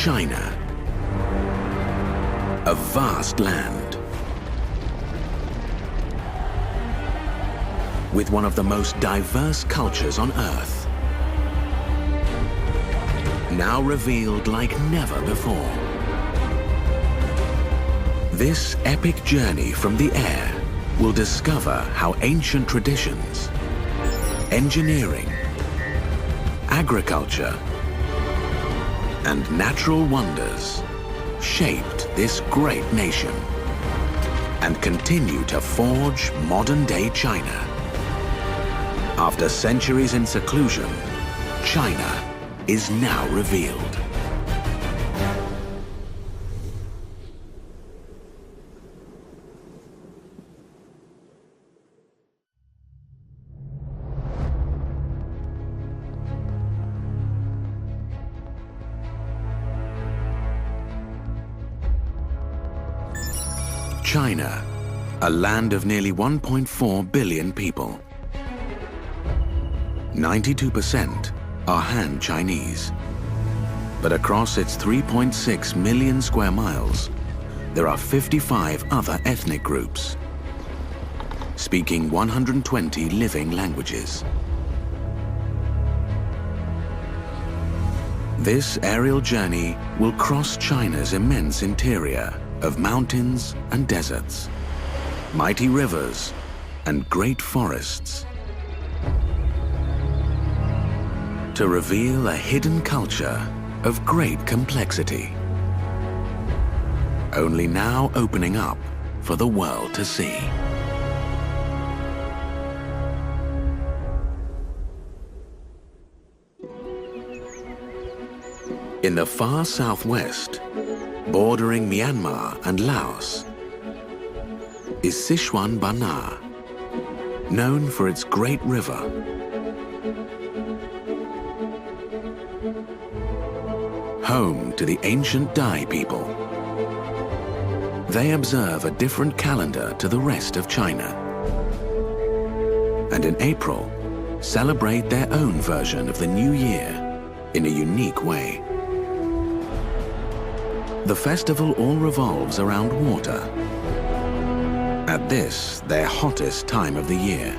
China, a vast land with one of the most diverse cultures on Earth, now revealed like never before. This epic journey from the air will discover how ancient traditions, engineering, agriculture, and natural wonders shaped this great nation and continue to forge modern-day China. After centuries in seclusion, China is now revealed. China, a land of nearly 1.4 billion people. 92% are Han Chinese. But across its 3.6 million square miles, there are 55 other ethnic groups, speaking 120 living languages. This aerial journey will cross China's immense interior of mountains and deserts, mighty rivers and great forests, to reveal a hidden culture of great complexity, only now opening up for the world to see. In the far southwest, bordering Myanmar and Laos, is Sichuan Bana, known for its great river. Home to the ancient Dai people. They observe a different calendar to the rest of China, and in April, celebrate their own version of the new year in a unique way. The festival all revolves around water, at this, their hottest time of the year.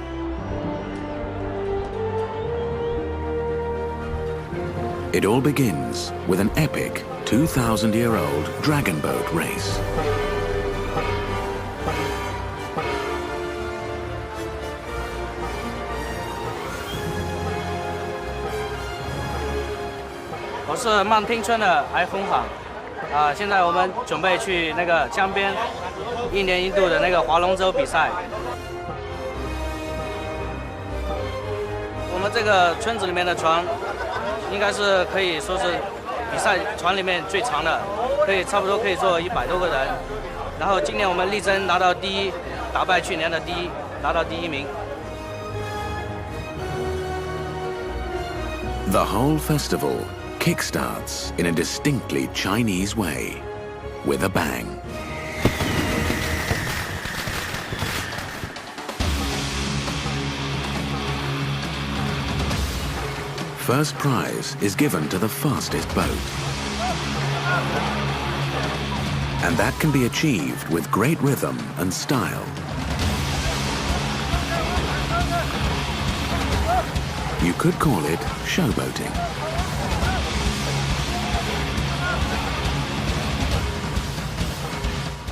It all begins with an epic 2,000-year-old dragon boat race. I am Man Ting村的埃风航。现在我们准备去那个江边1年1度的那个划龙舟比赛。我们这个村子里面的船，应该是可以说是比赛船里面最长的，差不多可以坐100多个人。然后今年我们力争拿到第一，打败去年的第一，拿到第1名。The whole festival kickstarts in a distinctly Chinese way, with a bang. First prize is given to the fastest boat. And that can be achieved with great rhythm and style. You could call it showboating.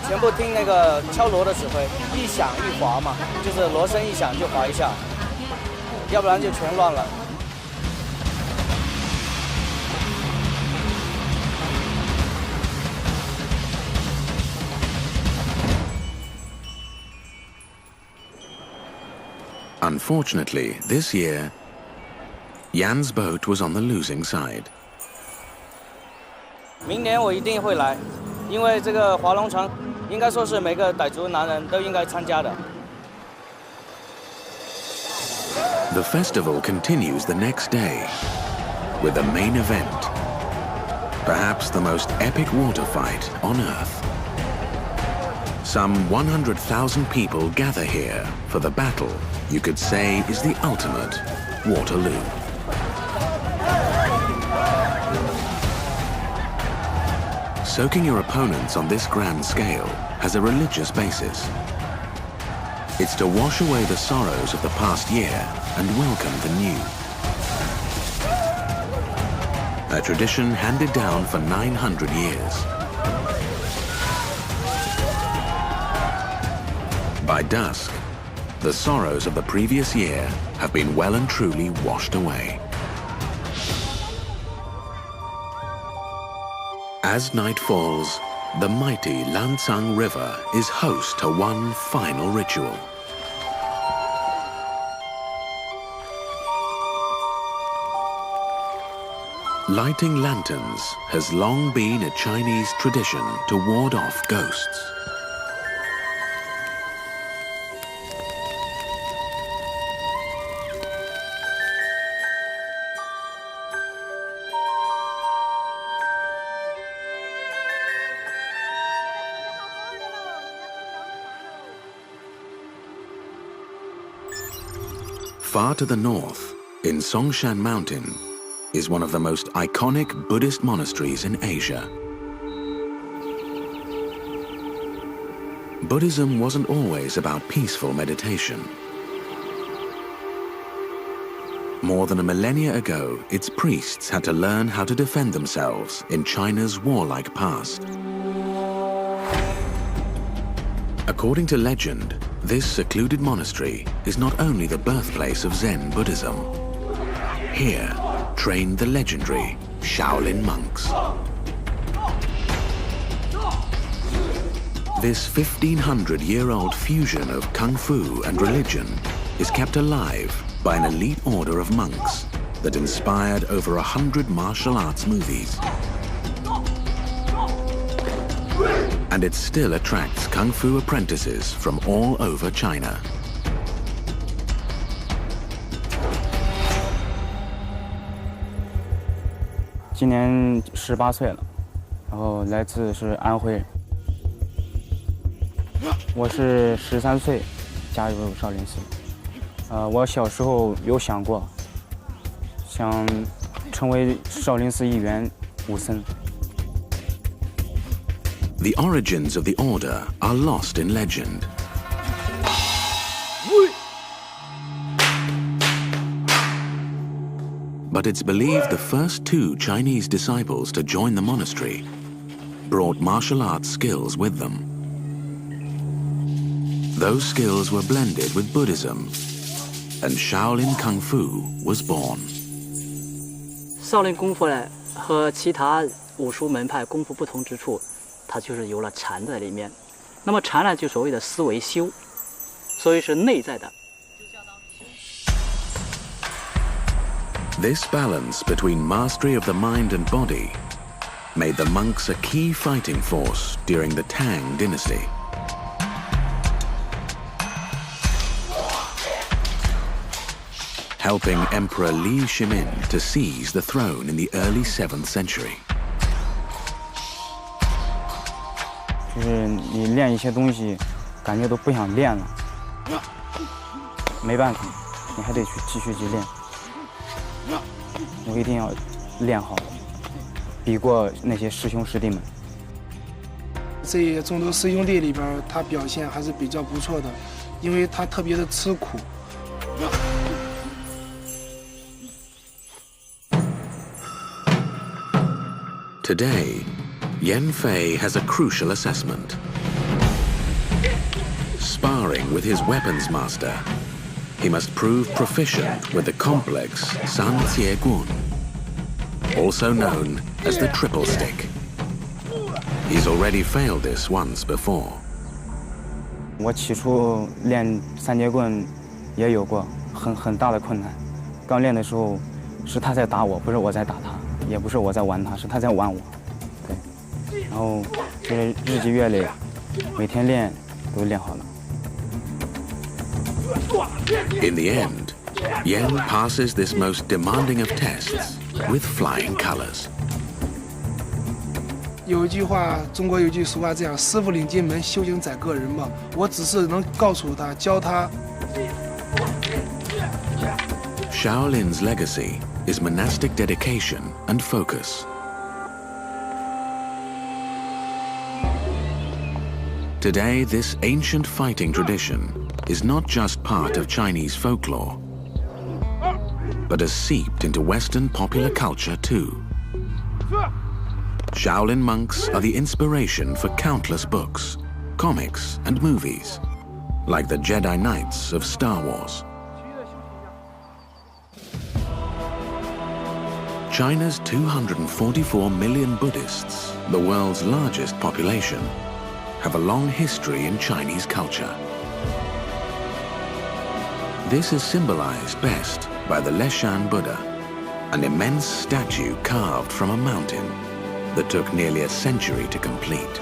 全部听那个敲锣的指挥，一响一划嘛，就是锣声一响就划一下，要不然就全乱了。Unfortunately, this year, Yan's boat was on the losing side. 明年我一定会来，因为这个划龙船应该说是每个傣族男人都应该参加的。The festival continues the next day with the main event, perhaps the most epic water fight on Earth. Some 100,000 people gather here for the battle you could say is the ultimate Waterloo. Soaking your opponents on this grand scale has a religious basis. It's to wash away the sorrows of the past year and welcome the new. A tradition handed down for 900 years. By dusk, the sorrows of the previous year have been well and truly washed away. As night falls, the mighty Lancang River is host to one final ritual. Lighting lanterns has long been a Chinese tradition to ward off ghosts. Far to the north, in Songshan Mountain, is one of the most iconic Buddhist monasteries in Asia. Buddhism wasn't always about peaceful meditation. More than a millennia ago, its priests had to learn how to defend themselves in China's warlike past. According to legend, this secluded monastery is not only the birthplace of Zen Buddhism. Here trained the legendary Shaolin monks. This 1,500-year-old fusion of Kung Fu and religion is kept alive by an elite order of monks that inspired over 100 martial arts movies. And it still attracts Kung Fu apprentices from all over China. 今年18岁了，然后来自是安徽。我是13岁加入少林寺。我小时候有想过，想成为少林寺一员武僧。 The origins of the order are lost in legend. But it's believed the first 2 Chinese disciples to join the monastery brought martial arts skills with them. Those skills were blended with Buddhism, and Shaolin Kung Fu was born. 少林功夫呢，和其他武术门派功夫不同之处，它就是有了禅在里面。那么禅呢，就所谓的思维修，所以是内在的。 This balance between mastery of the mind and body made the monks a key fighting force during the Tang dynasty. Helping Emperor Li Shimin to seize the throne in the early 7th century. 就是你练一些东西，感觉都不想练了，没办法，你还得继续去练。 我一定要练好，比过那些师兄师弟们。这众多师兄弟里边，他表现还是比较不错的，因为他特别的吃苦。Today, Yan Fei has a crucial assessment. Sparring with his weapons master, he must prove proficient with the complex San Jie Gun, also known as the triple stick. He's already failed this once before. 我起初练三节棍也有过很大的困难。刚练的时候是他在打我，不是我在打他，也不是我在玩他，是他在玩我。对，然后就是日积月累，每天练都练好了。 In the end, Yan passes this most demanding of tests with flying colors. 有一句话，中国有句俗话这样：“师傅领进门，修行在个人嘛。”我只是能告诉他，教他。Shaolin's legacy is monastic dedication and focus. Today, this ancient fighting tradition is not just part of Chinese folklore, but has seeped into Western popular culture too. Shaolin monks are the inspiration for countless books, comics, and movies, like the Jedi Knights of Star Wars. China's 244 million Buddhists, the world's largest population, have a long history in Chinese culture. This is symbolized best by the Leshan Buddha, an immense statue carved from a mountain that took nearly a century to complete.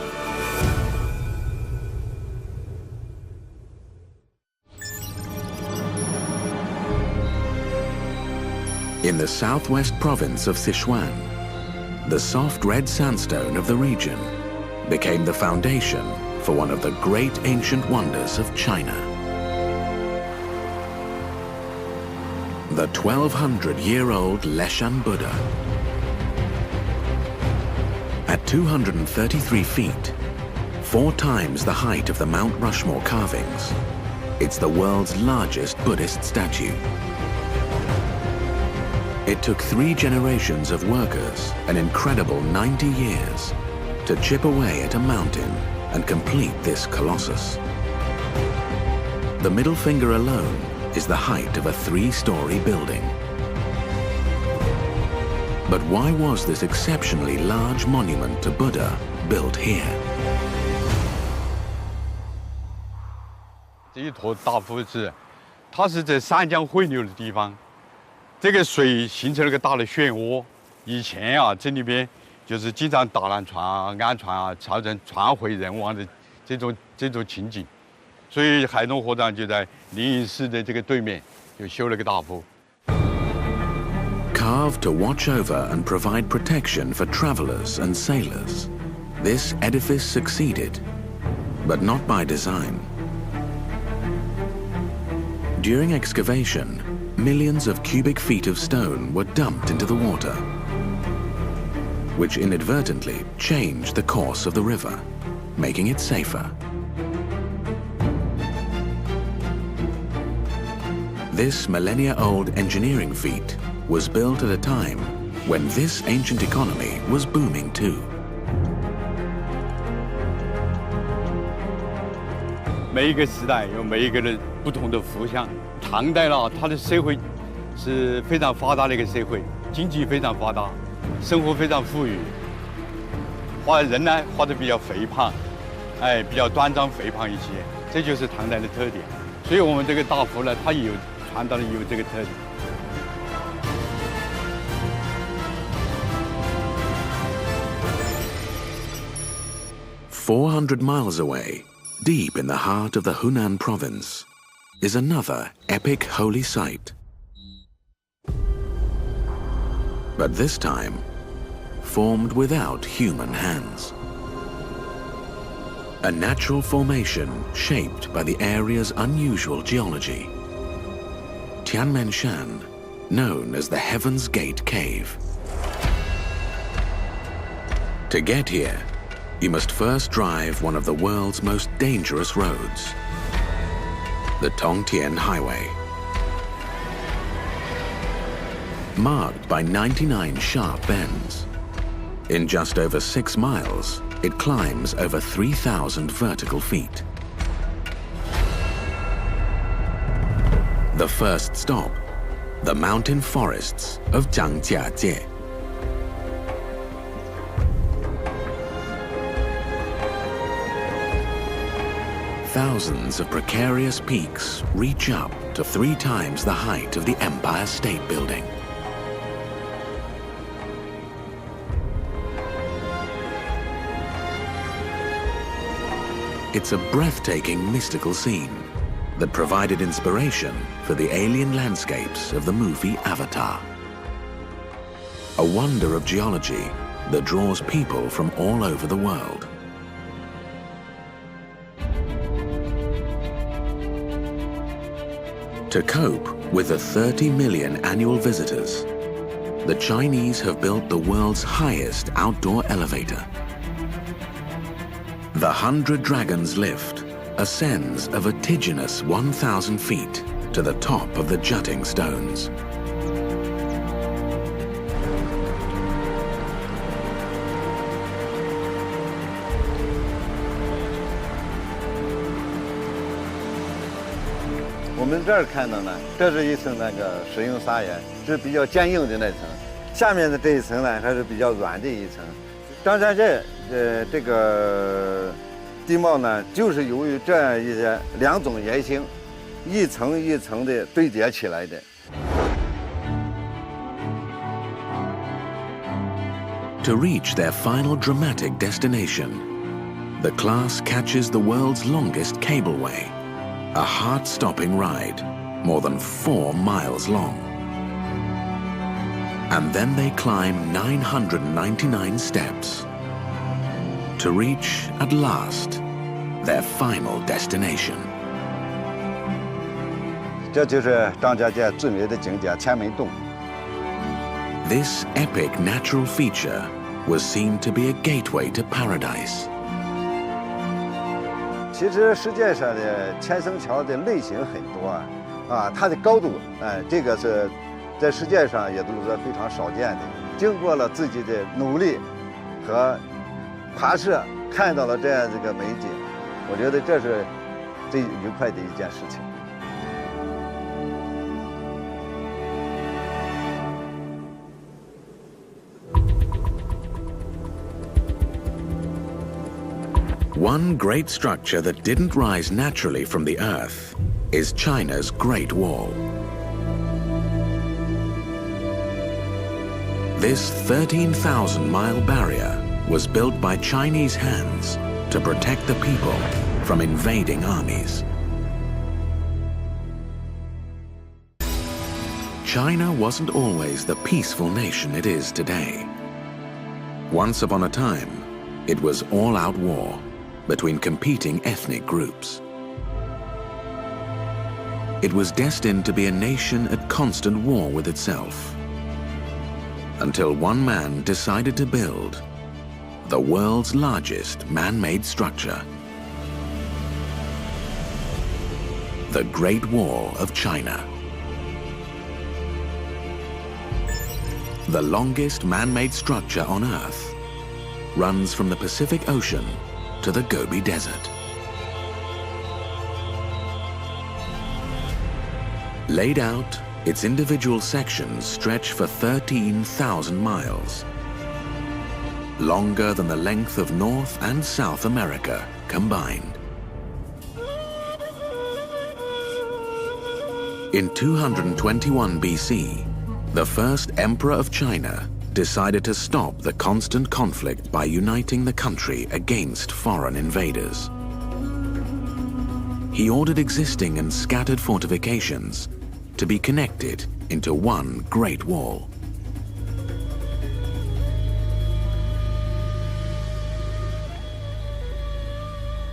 In the southwest province of Sichuan, the soft red sandstone of the region became the foundation for one of the great ancient wonders of China. The 1,200-year-old Leshan Buddha. At 233 feet, 4 times the height of the Mount Rushmore carvings, it's the world's largest Buddhist statue. It took 3 generations of workers, an incredible 90 years, to chip away at a mountain and complete this colossus. The middle finger alone is the height of a 3-story building. But why was this exceptionally large monument to Buddha built here? 这一坨大佛是，它是在三江汇流的地方，这个水形成了个大的漩涡。以前啊，这里边就是经常打烂船啊、安船啊，造成船毁人亡的这种情景，所以海东河长就在灵隐寺的这个对面就修了个大佛。 Carved to watch over and provide protection for travelers and sailors, this edifice succeeded, but not by design. During excavation, millions of cubic feet of stone were dumped into the water, which inadvertently changed the course of the river, making it safer. This millennia-old engineering feat was built at a time when this ancient economy was booming too. 每一个时代有每一个的不同的福相。唐代呢，它的社会是非常发达的一个社会，经济非常发达，生活非常富裕。人呢画得比较肥胖，比较端庄肥胖一些，这就是唐代的特点。所以我们这个大佛呢，它也有传达的有这个特点。 400 miles away, deep in the heart of the Hunan province, is another epic holy site. But this time, formed without human hands. A natural formation shaped by the area's unusual geology. Tianmenshan, known as the Heaven's Gate Cave. To get here, you must first drive one of the world's most dangerous roads, the Tongtian Highway. Marked by 99 sharp bends. In just over 6 miles, it climbs over 3,000 vertical feet. The first stop, the mountain forests of Zhangjiajie. Thousands of precarious peaks reach up to 3 times the height of the Empire State Building. It's a breathtaking mystical scene that provided inspiration for the alien landscapes of the movie Avatar. A wonder of geology that draws people from all over the world. To cope with the 30 million annual visitors, the Chinese have built the world's highest outdoor elevator. The 100 Dragons lift ascends a vertiginous 1,000 feet to the top of the jutting stones. "我们这儿看到呢，这是一层那个石英砂岩，是比较坚硬的那层。下面的这一层呢，它是比较软的一层。张山镇，这个地貌呢，就是由于这样一些两种岩型，一层一层的堆叠起来的。To reach their final dramatic destination, the class catches the world's longest cableway, a heart-stopping ride, more than 4 miles long. And then they climb 999 steps to reach, at last, their final destination. 这就是张家界最美的景点天门洞。This epic natural feature was seen to be a gateway to paradise. 其实世界上的天绳桥的类型很多啊，它的高度，这个是在世界上也都是非常少见的。经过了自己的努力和爬涉，看到了这样一个美景，我觉得这是最愉快的一件事情。One great structure that didn't rise naturally from the earth is China's Great Wall. This 13,000-mile barrier was built by Chinese hands to protect the people from invading armies. China wasn't always the peaceful nation it is today. Once upon a time, it was all-out war between competing ethnic groups. It was destined to be a nation at constant war with itself, until one man decided to build the world's largest man-made structure, the Great Wall of China. The longest man-made structure on Earth runs from the Pacific Ocean to the Gobi Desert. Laid out, its individual sections stretch for 13,000 miles, longer than the length of North and South America combined. In 221 BC, the first emperor of China decided to stop the constant conflict by uniting the country against foreign invaders. He ordered existing and scattered fortifications to be connected into one great wall.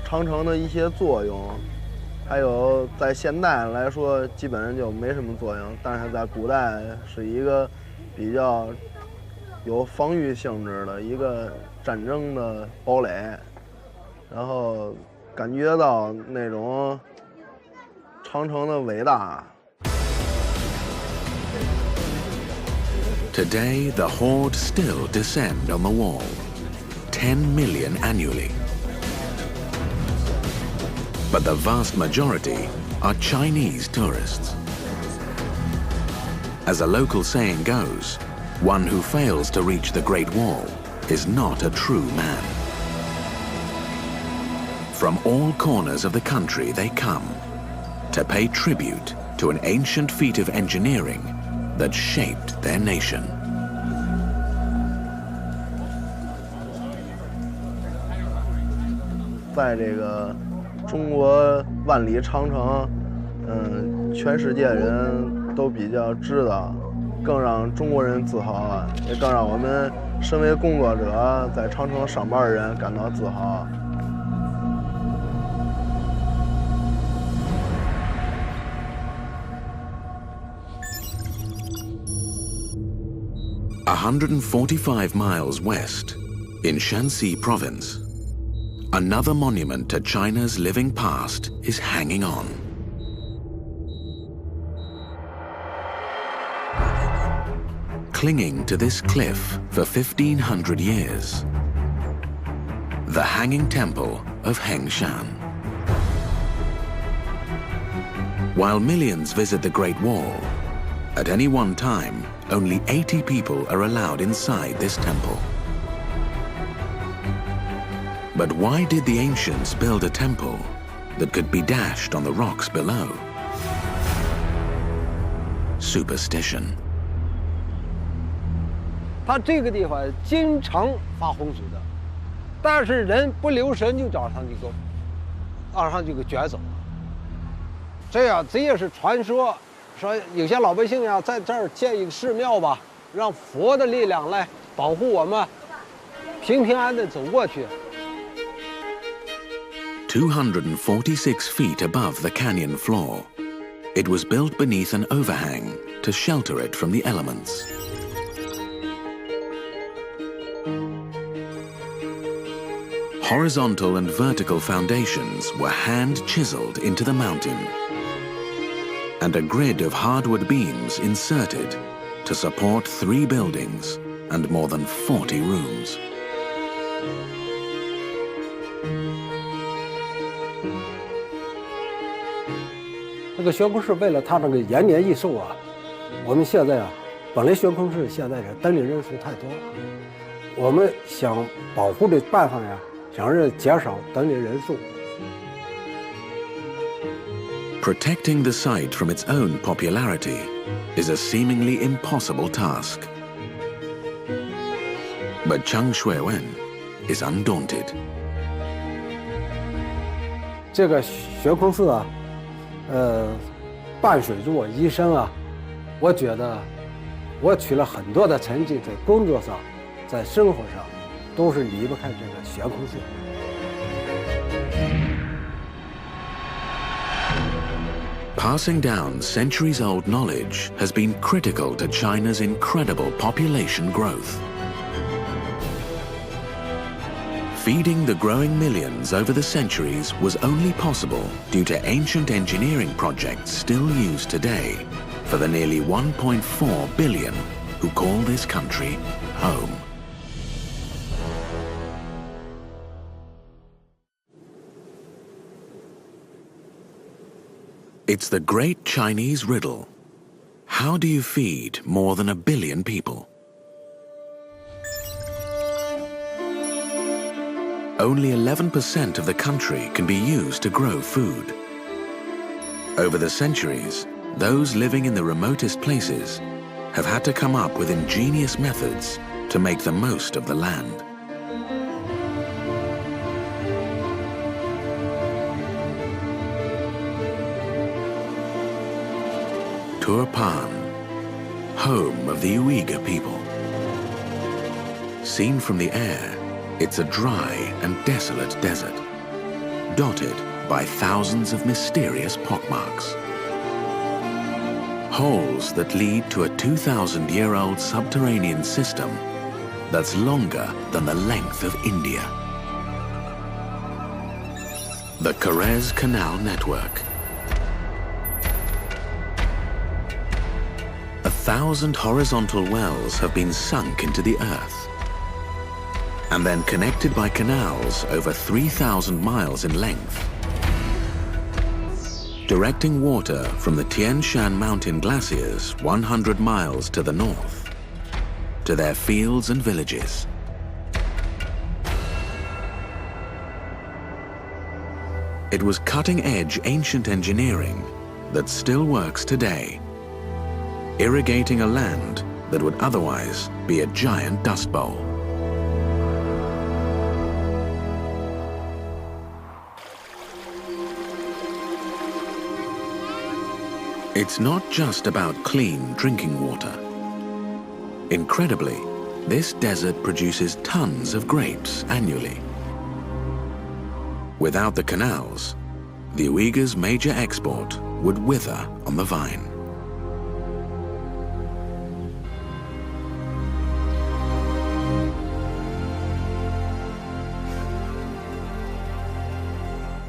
长城的一些作用，还有在现代来说基本上就没什么作用，但是在古代是一个比较有防御性质的一个战争的堡垒，然后感觉到那种长城的伟大。Today, the horde still descend on the wall, 10 million annually. But the vast majority are Chinese tourists. As a local saying goes, one who fails to reach the Great Wall is not a true man. From all corners of the country they come to pay tribute to an ancient feat of engineering that shaped their nation. 在这个中国万里长城，全世界人都比较知道，更让中国人自豪啊，也更让我们身为工作者在长城上班的人感到自豪。145 miles west, in Shanxi province, another monument to China's living past is hanging on. Clinging to this cliff for 1,500 years, the Hanging Temple of Hengshan. While millions visit the Great Wall, at any one time, only 80 people are allowed inside this temple. But why did the ancients build a temple that could be dashed on the rocks below? Superstition. 它这个地方经常发洪水的，但是人不留神就找上这个，往上就给卷走了。这也是传说，说有些老百姓呀，在这儿建一个寺庙吧，让佛的力量来保护我们，平平安安的走过去。246 feet above the canyon floor, it was built beneath an overhang to shelter it from the elements. Horizontal and vertical foundations were hand-chiseled into the mountain, and a grid of hardwood beams inserted to support 3 buildings and more than 40 rooms. 这个悬空室为了它这个延年益寿啊，我们现在啊，本来悬空室现在是登领人数太多了，我们想保护的办法呀，想是减少登领人数。 Protecting the site from its own popularity is a seemingly impossible task. But Chang Shuiwen is undaunted. 这个悬空寺啊，伴随着我一生啊，我觉得我取了很多的成绩，在工作上，在生活上，都是离不开这个悬空寺。 Passing down centuries-old knowledge has been critical to China's incredible population growth. Feeding the growing millions over the centuries was only possible due to ancient engineering projects still used today for the nearly 1.4 billion who call this country home. It's the great Chinese riddle. How do you feed more than 1 billion people? Only 11% of the country can be used to grow food. Over the centuries, those living in the remotest places have had to come up with ingenious methods to make the most of the land. Turpan, home of the Uyghur people. Seen from the air, it's a dry and desolate desert, dotted by thousands of mysterious pockmarks. Holes that lead to a 2,000-year-old subterranean system that's longer than the length of India. The Suez Canal Network. 1,000 horizontal wells have been sunk into the earth and then connected by canals over 3,000 miles in length, directing water from the Tian Shan mountain glaciers 100 miles to the north to their fields and villages. It was cutting-edge ancient engineering that still works today, irrigating a land that would otherwise be a giant dust bowl. It's not just about clean drinking water. Incredibly, this desert produces tons of grapes annually. Without the canals, the Uyghurs' major export would wither on the vine.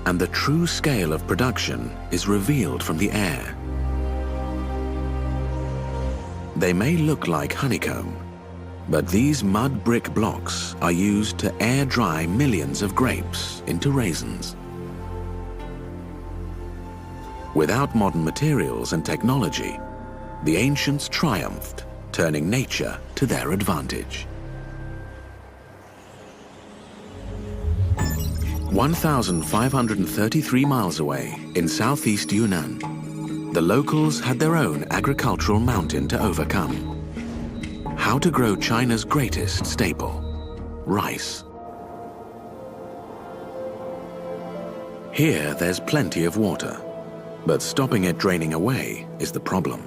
and the true scale of production is revealed from the air. They may look like honeycomb, but these mud brick blocks are used to air dry millions of grapes into raisins. Without modern materials and technology, the ancients triumphed, turning nature to their advantage. 1,533 miles away in southeast Yunnan, the locals had their own agricultural mountain to overcome. How to grow China's greatest staple, rice. Here there's plenty of water, but stopping it draining away is the problem.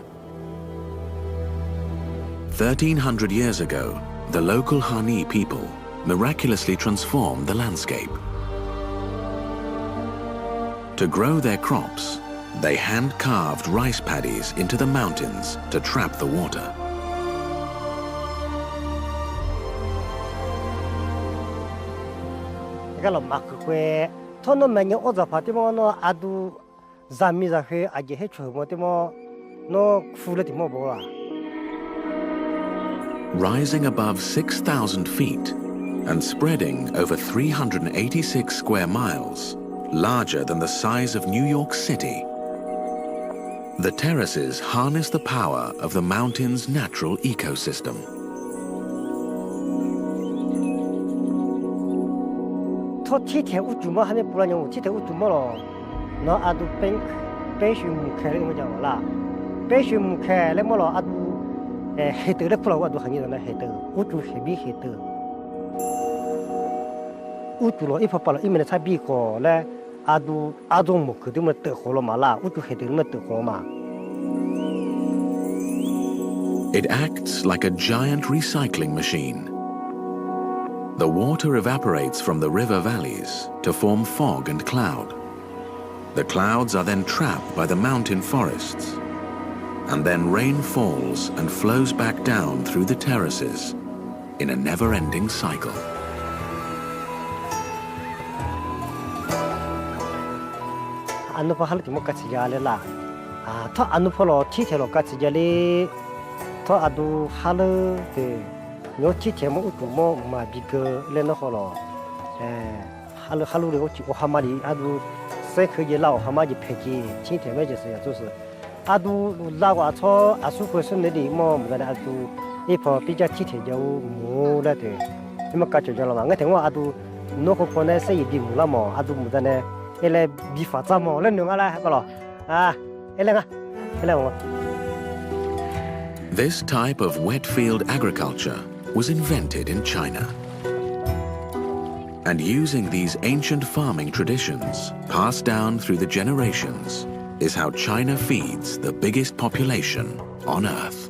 1,300 years ago, the local Hani people miraculously transformed the landscape. To grow their crops, they hand-carved rice paddies into the mountains to trap the water. Kalau mak kue, tono menyo oza pati mo no adu zami zahe aje he chumo timo no fule timo boa. Rising above 6,000 feet and spreading over 386 square miles, larger than the size of New York City, the terraces harness the power of the mountain's natural ecosystem. To tite ujumo hame pulanyo tite ujumo lo no adu penshi mukhe le mo jawa la penshi mukhe le mo lo adu hete le pula adu hanyi na hete uju hebi hete uju lo ipapa lo imene sabi ko le adu mo kede mo te holo mala uju hete mo te holo ma. It acts like a giant recycling machine. The water evaporates from the river valleys to form fog and cloud. The clouds are then trapped by the mountain forests, and then rain falls and flows back down through the terraces in a never-ending cycle. Anu pa halu timo katsi jale la, to anu pa lo tite lo katsi jale, to adu halu de. Yo tite mo utumo ma biga le no holo halu le ochi o hamari adu se ke ye lao hamari peki tite me je se就是adu la wa cho asu ko sen de mo mo da adu e po bi ja tite jo mo la de ni ma ka jo la nga teng wa adu no ko ko ne se yi bi mo la mo adu mo da ne ele bi fa za mo le no ala ka lo ele nga ele mo. This type of wet field agriculture was invented in China. And using these ancient farming traditions passed down through the generations is how China feeds the biggest population on Earth.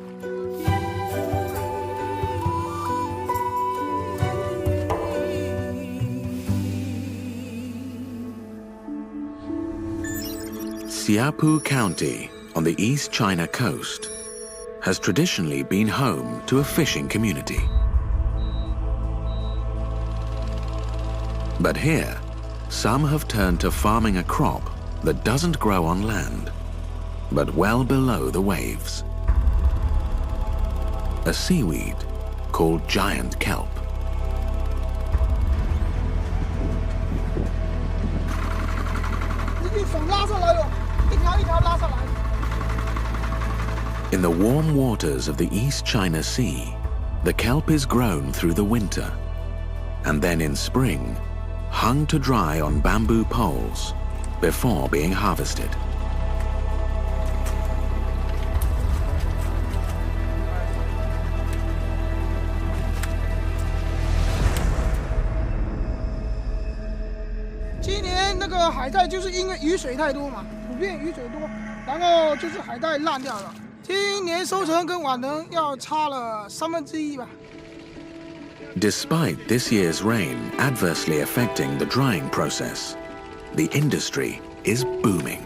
Xiapu County on the East China coast has traditionally been home to a fishing community. But here, some have turned to farming a crop that doesn't grow on land, but well below the waves. A seaweed called giant kelp. In the warm waters of the East China Sea, the kelp is grown through the winter, and then in spring, hung to dry on bamboo poles before being harvested. This year, 那个海带就是因为雨水太多嘛，普遍雨水多，然后就是海带烂掉了。今年收成跟往年要差了1/3吧。 Despite this year's rain adversely affecting the drying process, the industry is booming.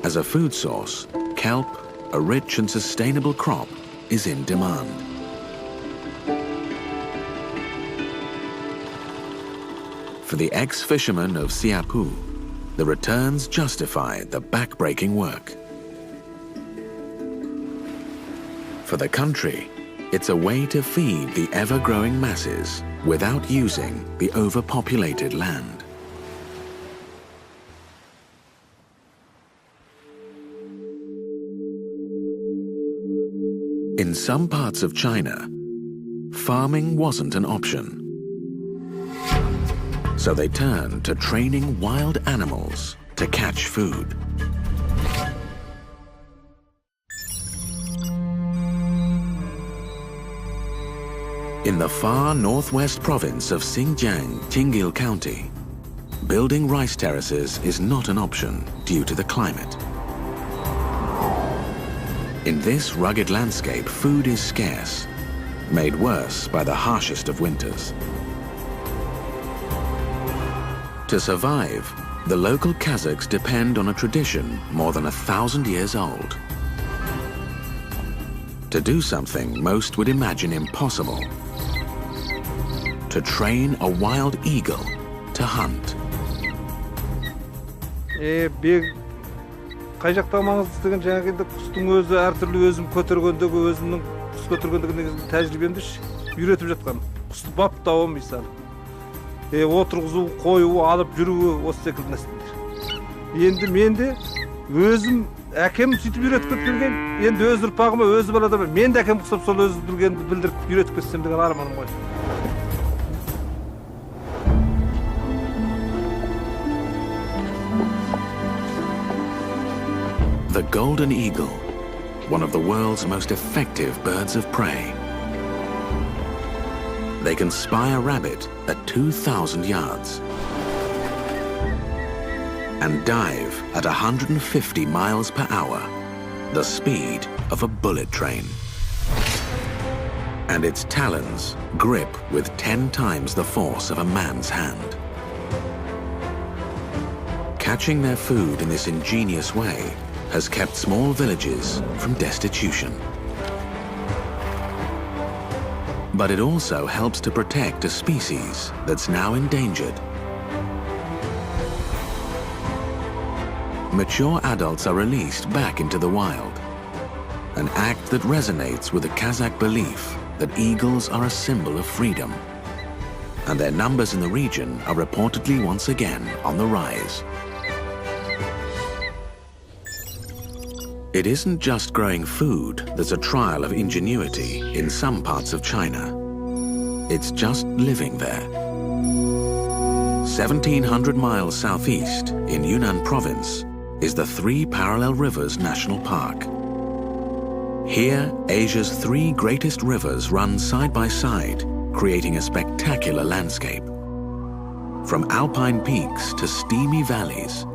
As a food source, kelp, a rich and sustainable crop, is in demand. For the ex-fishermen of Siapu, the returns justify the back-breaking work. For the country, it's a way to feed the ever-growing masses without using the overpopulated land. In some parts of China, farming wasn't an option. So they turned to training wild animals to catch food. In the far northwest province of Xinjiang, Qinghil County, building rice terraces is not an option due to the climate. In this rugged landscape, food is scarce, made worse by the harshest of winters. To survive, the local Kazakhs depend on a tradition more than 1,000 years old. To do something most would imagine impossible. To train a wild eagle to hunt. Қай жақта маңыздылығын жаңағы құстың өзі әртүрлі өзім көтергендегі өзімнің құс көтергендегі тәжірибемді үйретіп жатқан. Құсты баптауы мысалы. Отырғызу, қою, алып жүруі осы секілді нәрселер. Енді мен де өзім әкем сөйтіп үйретіп кеткен. Енді өз ұрпағыма өзі балада мен де әкем құсап сол өзі білгенді білдіріп үйретіп кетсем деген арманым ғой. The golden eagle, one of the world's most effective birds of prey. They can spy a rabbit at 2,000 yards and dive at 150 miles per hour, the speed of a bullet train. And its talons grip with 10 times the force of a man's hand. Catching their food in this ingenious way has kept small villages from destitution. But it also helps to protect a species that's now endangered. Mature adults are released back into the wild, an act that resonates with the Kazakh belief that eagles are a symbol of freedom, and their numbers in the region are reportedly once again on the rise. It isn't just growing food that's a trial of ingenuity in some parts of China. It's just living there. 1,700 miles southeast in Yunnan province is the Three Parallel Rivers National Park. Here, Asia's three greatest rivers run side by side, creating a spectacular landscape. From alpine peaks to steamy valleys,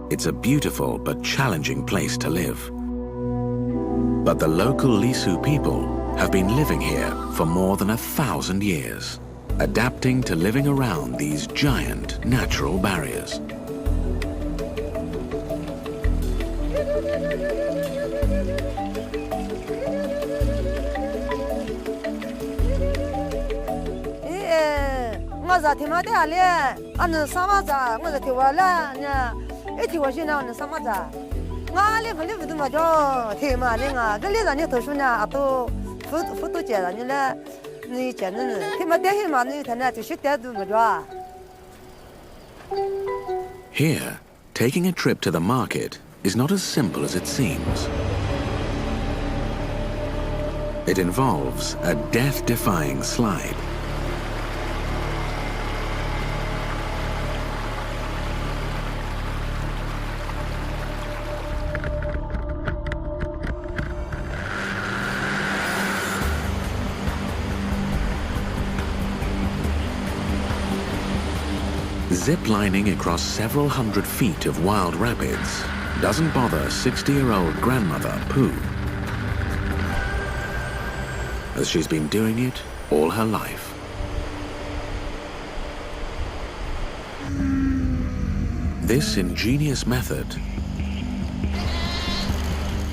it's a beautiful but challenging place to live. But the local Lisu people have been living here for more than 1,000 years, adapting to living around these giant natural barriers. Nga le du ma jo the ma le nga ge le da ni to shu na a to fu to jie da ni le ni jian ne the ma de he ma ni ta na ju shi de du ma jo. Here, taking a trip to the market is not as simple as it seems. It involves a death-defying slide. Zip-lining across several hundred feet of wild rapids doesn't bother 60-year-old grandmother Pooh, as she's been doing it all her life. This ingenious method,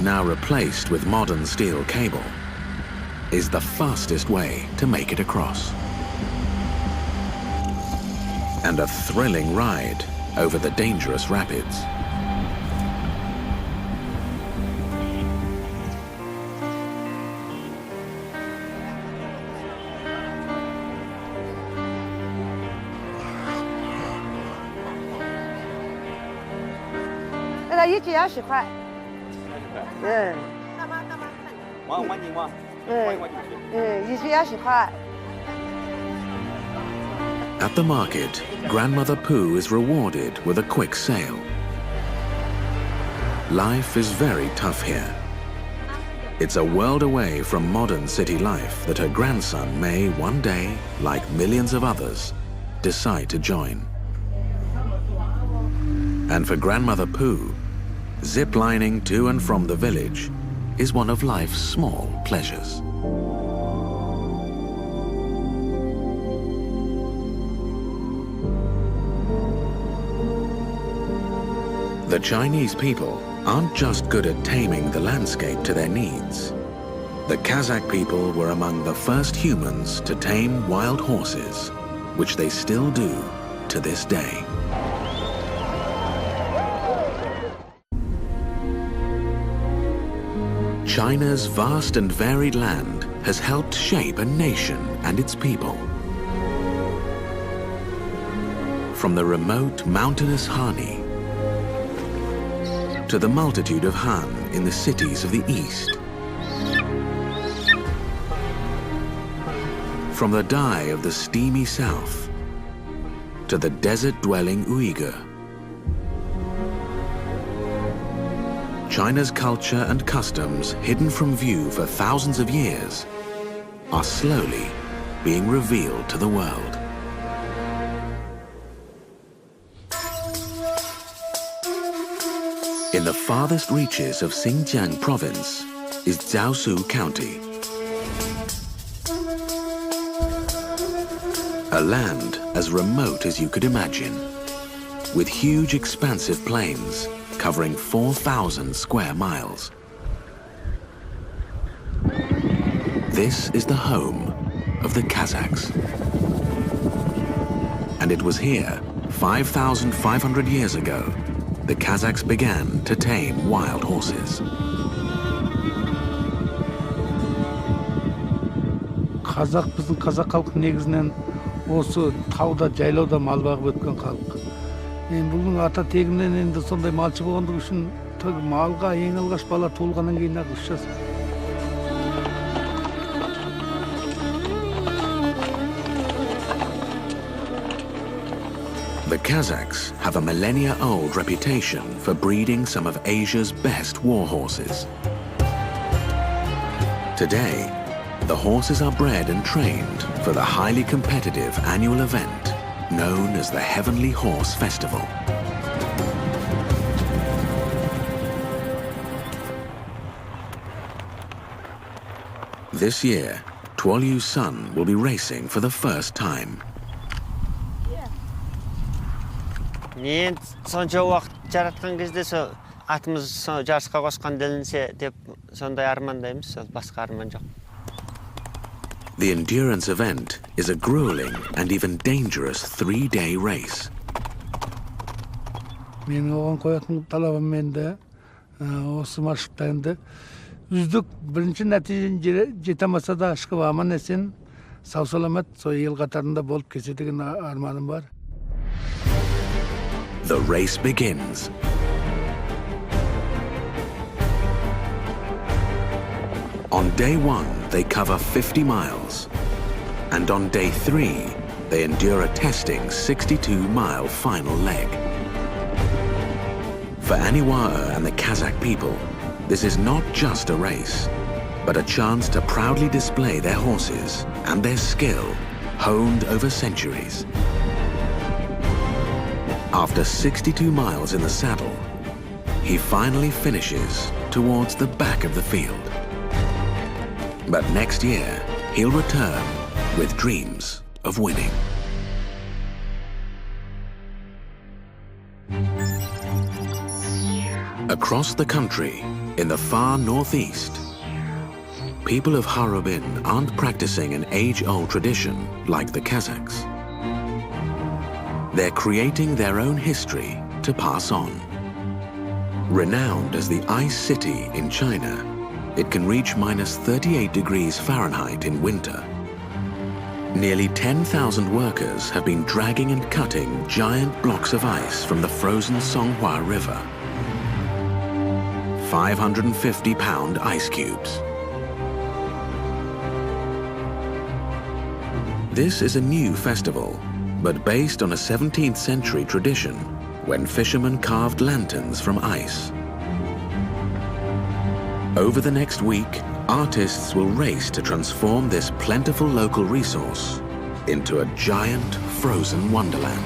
now replaced with modern steel cable, is the fastest way to make it across. and a thrilling ride over the dangerous rapids. At the market, Grandmother Pooh is rewarded with a quick sale. Life is very tough here. It's a world away from modern city life that her grandson may one day, like millions of others, decide to join. And for Grandmother Pooh, zip-lining to and from the village is one of life's small pleasures. The Chinese people aren't just good at taming the landscape to their needs. The Kazakh people were among the first humans to tame wild horses, which they still do to this day. China's vast and varied land has helped shape a nation and its people. From the remote mountainous Hani to the multitude of Han in the cities of the East. From the Dai of the steamy South to the desert-dwelling Uyghur. China's culture and customs, hidden from view for thousands of years, are slowly being revealed to the world. In the farthest reaches of Xinjiang province is Jiaosu County, a land as remote as you could imagine, with huge expansive plains covering 4,000 square miles. This is the home of the Kazakhs. And it was here, 5,500 years ago, the Kazakhs began to tame wild horses. Қазақ халқы негізінен осы тауда, жайлауда мал бағып өткен халық. Бұның ата тегінен енді сондай малшы болғандығы үшін малға ең алғаш бала туылғаннан кейін ақ 3 жас. The Kazakhs have a millennia-old reputation for breeding some of Asia's best war horses. Today, the horses are bred and trained for the highly competitive annual event known as the Heavenly Horse Festival. This year, Tuolyu's son will be racing for the first time. Мен сонша уақыт жаратқан кезде сол атымыз жарысқа қосқан делінсе деп сондай армандаймыз, сол басқа арман жоқ. The endurance event is a grueling and even dangerous 3-day race. Менің оған қоятын талабым енді осы маршрутта енді үздік бірінші нәтижені жете алмаса да ашқы аман есен сау саламат сол ел қатарында болып келсе деген арманым бар. The race begins. On day 1, they cover 50 miles. And on day 3, they endure a testing 62-mile final leg. For Aniwaa and the Kazakh people, this is not just a race, but a chance to proudly display their horses and their skill, honed over centuries. After 62 miles in the saddle, he finally finishes towards the back of the field. But next year, he'll return with dreams of winning. Across the country, in the far northeast, people of Harubin aren't practicing an age-old tradition like the Kazakhs. they're creating their own history to pass on. Renowned as the Ice City in China, it can reach minus 38 degrees Fahrenheit in winter. Nearly 10,000 workers have been dragging and cutting giant blocks of ice from the frozen Songhua River. 550-pound ice cubes. This is a new festival, but based on a 17th century tradition when fishermen carved lanterns from ice. Over the next week, artists will race to transform this plentiful local resource into a giant frozen wonderland.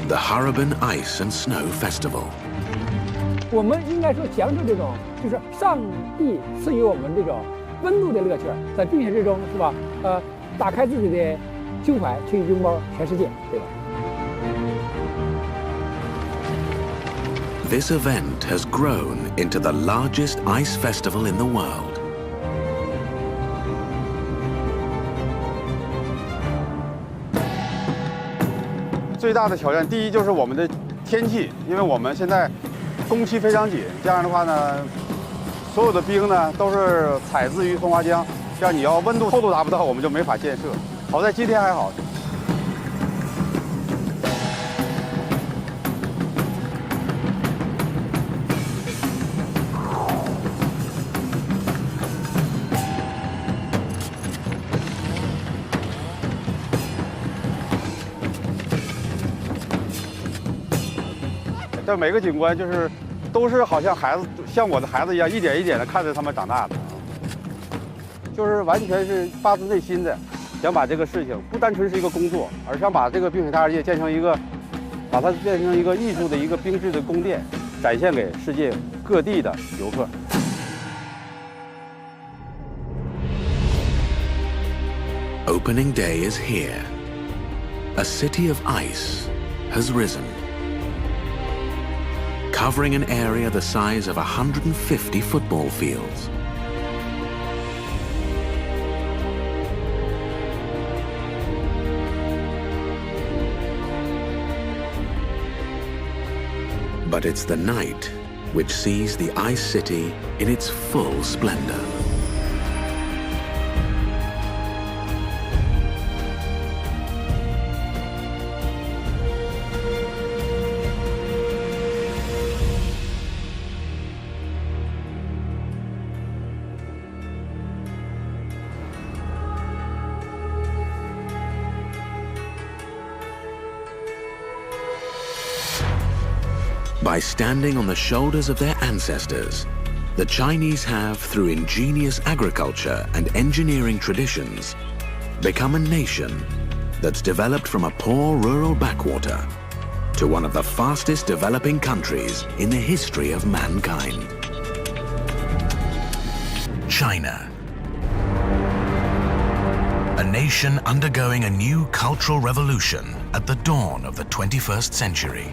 The Harbin Ice and Snow Festival. 我们应该说享受这种，就是上帝赐予我们这种温度的乐趣，在冰雪之中，是吧？打开自己的胸怀，去拥抱全世界，对吧？ This event has grown into the largest ice festival in the world. 最大的挑战，第一就是我们的天气，因为我们现在工期非常紧，这样的话呢，所有的冰呢都是采自于松花江，这样你要温度厚度达不到，我们就没法建设。好在今天还好。 这每个景观就是都是好像孩子，像我的孩子一样，一点一点的看着他们长大的，就是完全是发自内心的想把这个事情不单纯是一个工作，而想把这个冰雪大世界把它变成一个艺术的一个冰质的宫殿，展现给世界各地的游客。 Opening day is here. A city of ice has risen, covering an area the size of 150 football fields. But it's the night which sees the ice city in its full splendor. By standing on the shoulders of their ancestors, the Chinese have, through ingenious agriculture and engineering traditions, become a nation that's developed from a poor rural backwater to one of the fastest developing countries in the history of mankind. China. A nation undergoing a new cultural revolution at the dawn of the 21st century.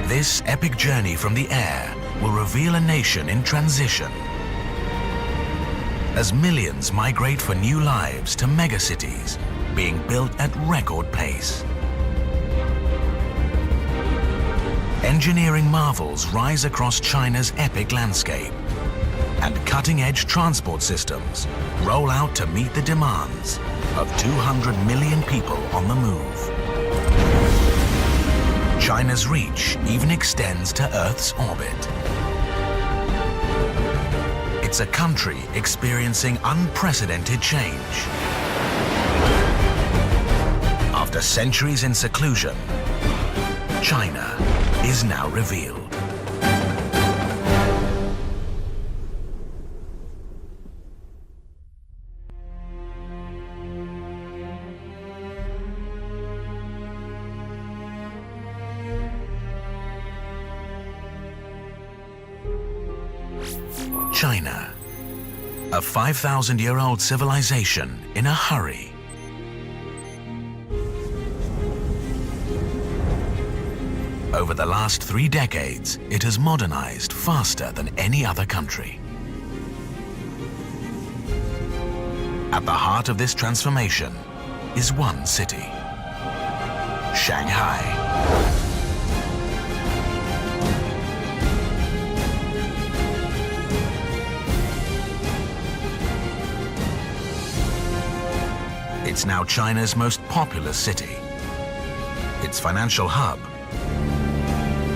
This epic journey from the air will reveal a nation in transition. As millions migrate for new lives to megacities being built at record pace. Engineering marvels rise across China's epic landscape, and cutting-edge transport systems roll out to meet the demands of 200 million people on the move. China's reach even extends to Earth's orbit. It's a country experiencing unprecedented change. After centuries in seclusion, China is now revealed. China, a 5,000-year-old civilization in a hurry. Over the last 3 decades, it has modernized faster than any other country. At the heart of this transformation is one city, Shanghai. It's now China's most populous city, its financial hub,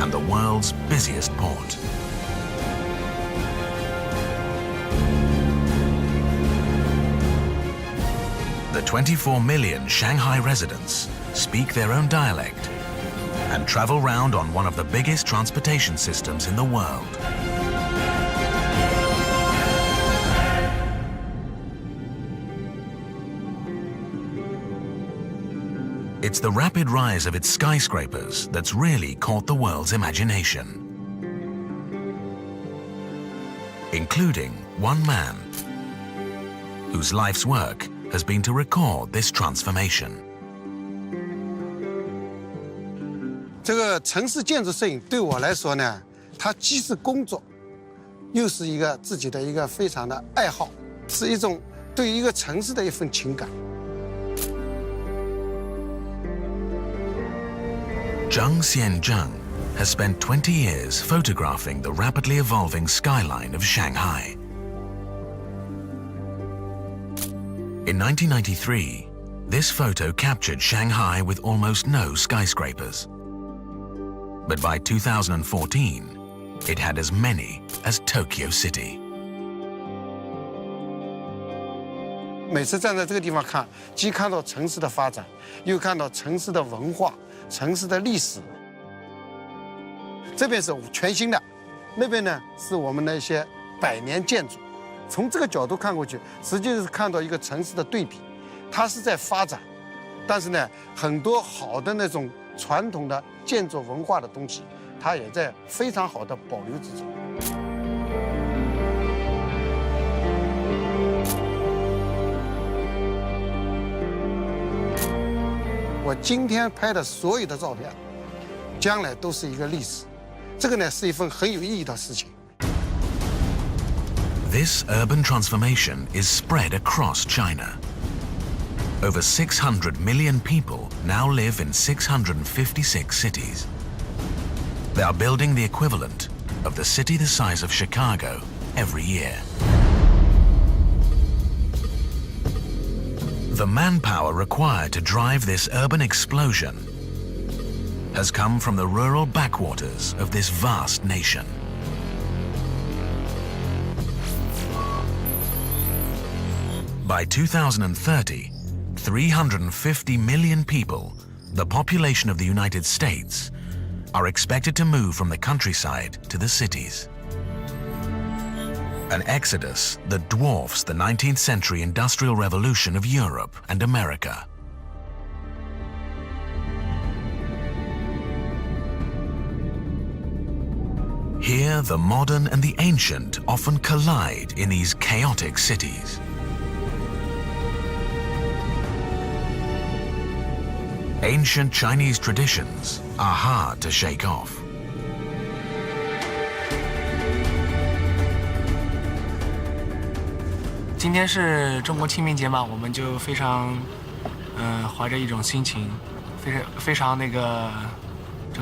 and the world's busiest port. The 24 million Shanghai residents speak their own dialect and travel round on one of the biggest transportation systems in the world. It's the rapid rise of its skyscrapers that's really caught the world's imagination, including one man whose life's work has been to record this transformation. 这个城市建筑摄影对我来说呢，它既是工作，又是一个自己的一个非常的爱好，是一种对于一个城市的一份情感。Zheng Xianzheng has spent 20 years photographing the rapidly evolving skyline of Shanghai. In 1993, this photo captured Shanghai with almost no skyscrapers. But by 2014, it had as many as Tokyo City. 每次站在这个地方看，既看到城市的发展，又看到城市的文化、城市的历史。这边是全新的，那边呢是我们的一些百年建筑。从这个角度看过去，实际是看到一个城市的对比，它是在发展，但是呢，很多好的那种传统的建筑文化的东西，它也在非常好的保留之中。我今天拍的所有的照片，将来都是一个历史，这个呢是一份很有意义的事情。 This urban transformation is spread across China. Over 600 million people now live in 656 cities. They are building the equivalent of the city the size of Chicago every year. The manpower required to drive this urban explosion has come from the rural backwaters of this vast nation. By 2030, 350 million people, the population of the United States, are expected to move from the countryside to the cities. An exodus that dwarfs the 19th century industrial revolution of Europe and America. Here, the modern and the ancient often collide in these chaotic cities. Ancient Chinese traditions are hard to shake off. 今天是中国清明节嘛，我们就非常，怀着一种心情，非常这个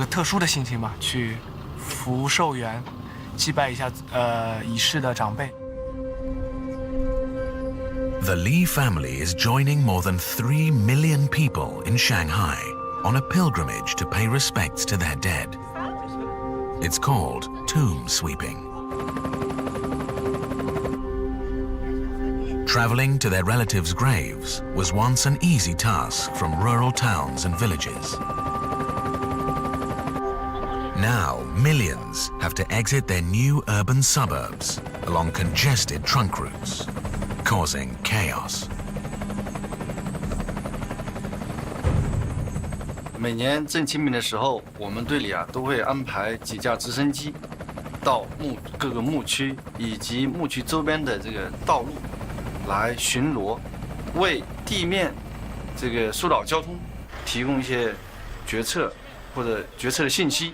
特殊的心情吧，去福寿园，祭拜一下已逝的长辈。 The Li family is joining more than 3 million people in Shanghai on a pilgrimage to pay respects to their dead. It's called tomb sweeping. Traveling to their relatives' graves was once an easy task from rural towns and villages. Now, millions have to exit their new urban suburbs along congested trunk routes, causing chaos. 每年正清明的时候，我们队里都会安排几架直升机到各个牧区以及牧区周边的这个道路来巡逻，为地面这个疏导交通提供一些决策或者决策的信息。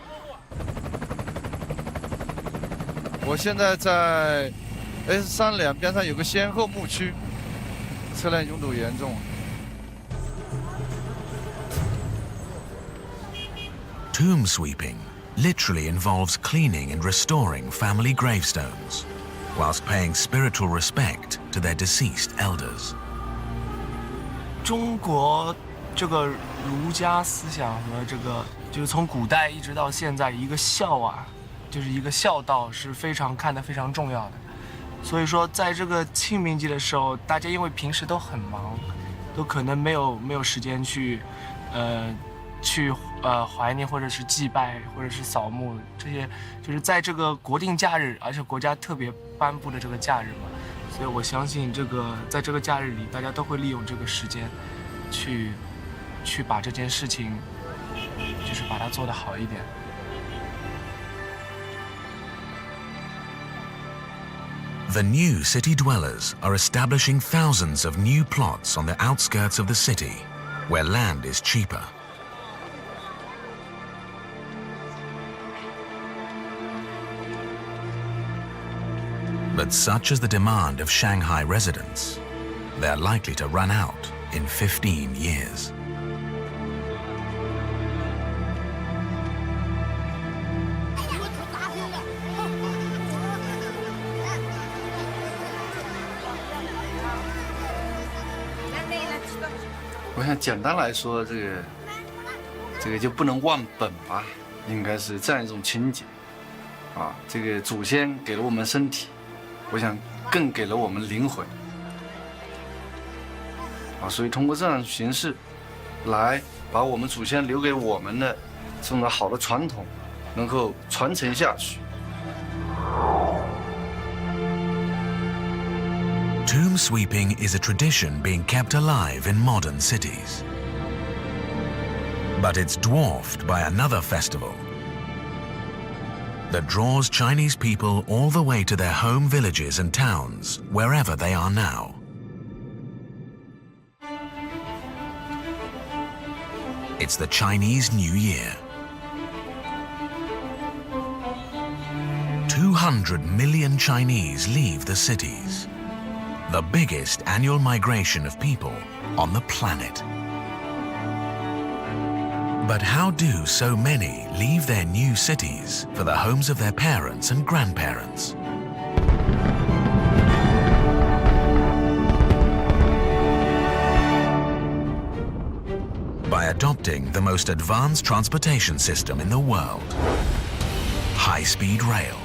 我现在在 S3两边上有个仙后牧区，车辆拥堵严重。 Tomb sweeping literally involves cleaning and restoring family gravestones, whilst paying spiritual respect to their deceased elders. 中国这个儒家思想和这个，就是从古代一直到现在，一个孝啊，就是一个孝道是看得非常重要的。所以说，在这个清明节的时候，大家因为平时都很忙，都可能没有时间去怀念或者是祭拜或者是扫墓，这些就是在这个国定假日，而且国家特别颁布的这个假日嘛，所以我相信在这个假日里，大家都会利用这个时间，去把这件事情，就是把它做得好一点。 The new city dwellers are establishing thousands of new plots on the outskirts of the city, where land is cheaper. But such is the demand of Shanghai residents, they are likely to run out in 15 years. 我想简单来说，这个就不能忘本吧，应该是这样一种情节啊。这个祖先给了我们身体，我想更给了我们灵魂啊，所以通过这样的形式，来把我们祖先留给我们的这种好的传统，能够传承下去。 Tomb sweeping is a tradition being kept alive in modern cities. But it's dwarfed by another festival that draws Chinese people all the way to their home villages and towns, wherever they are now. It's the Chinese New Year. 200 million Chinese leave the cities. The biggest annual migration of people on the planet. But how do so many leave their new cities for the homes of their parents and grandparents? By adopting the most advanced transportation system in the world, high-speed rail.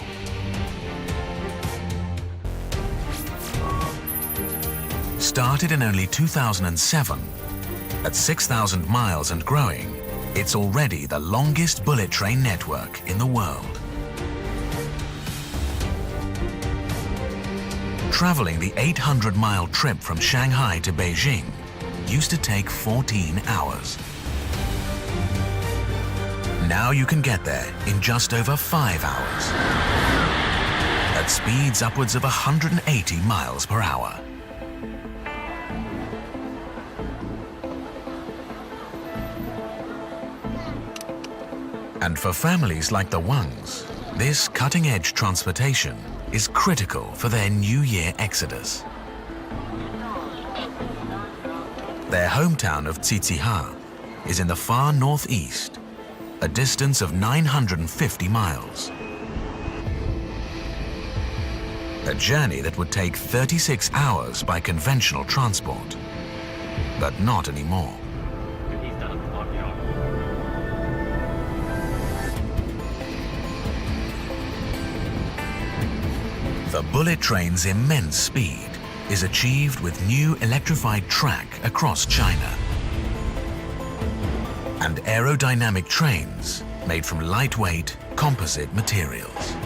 Started in only 2007, at 6,000 miles and growing, it's already the longest bullet train network in the world. Traveling the 800-mile trip from Shanghai to Beijing used to take 14 hours. Now you can get there in just over 5 hours, at speeds upwards of 180 miles per hour. And for families like the Wangs, this cutting-edge transportation is critical for their New Year exodus. Their hometown of Tsitsiha is in the far northeast, a distance of 950 miles. A journey that would take 36 hours by conventional transport, but not anymore. The bullet train's immense speed is achieved with new electrified track across China and aerodynamic trains made from lightweight composite materials.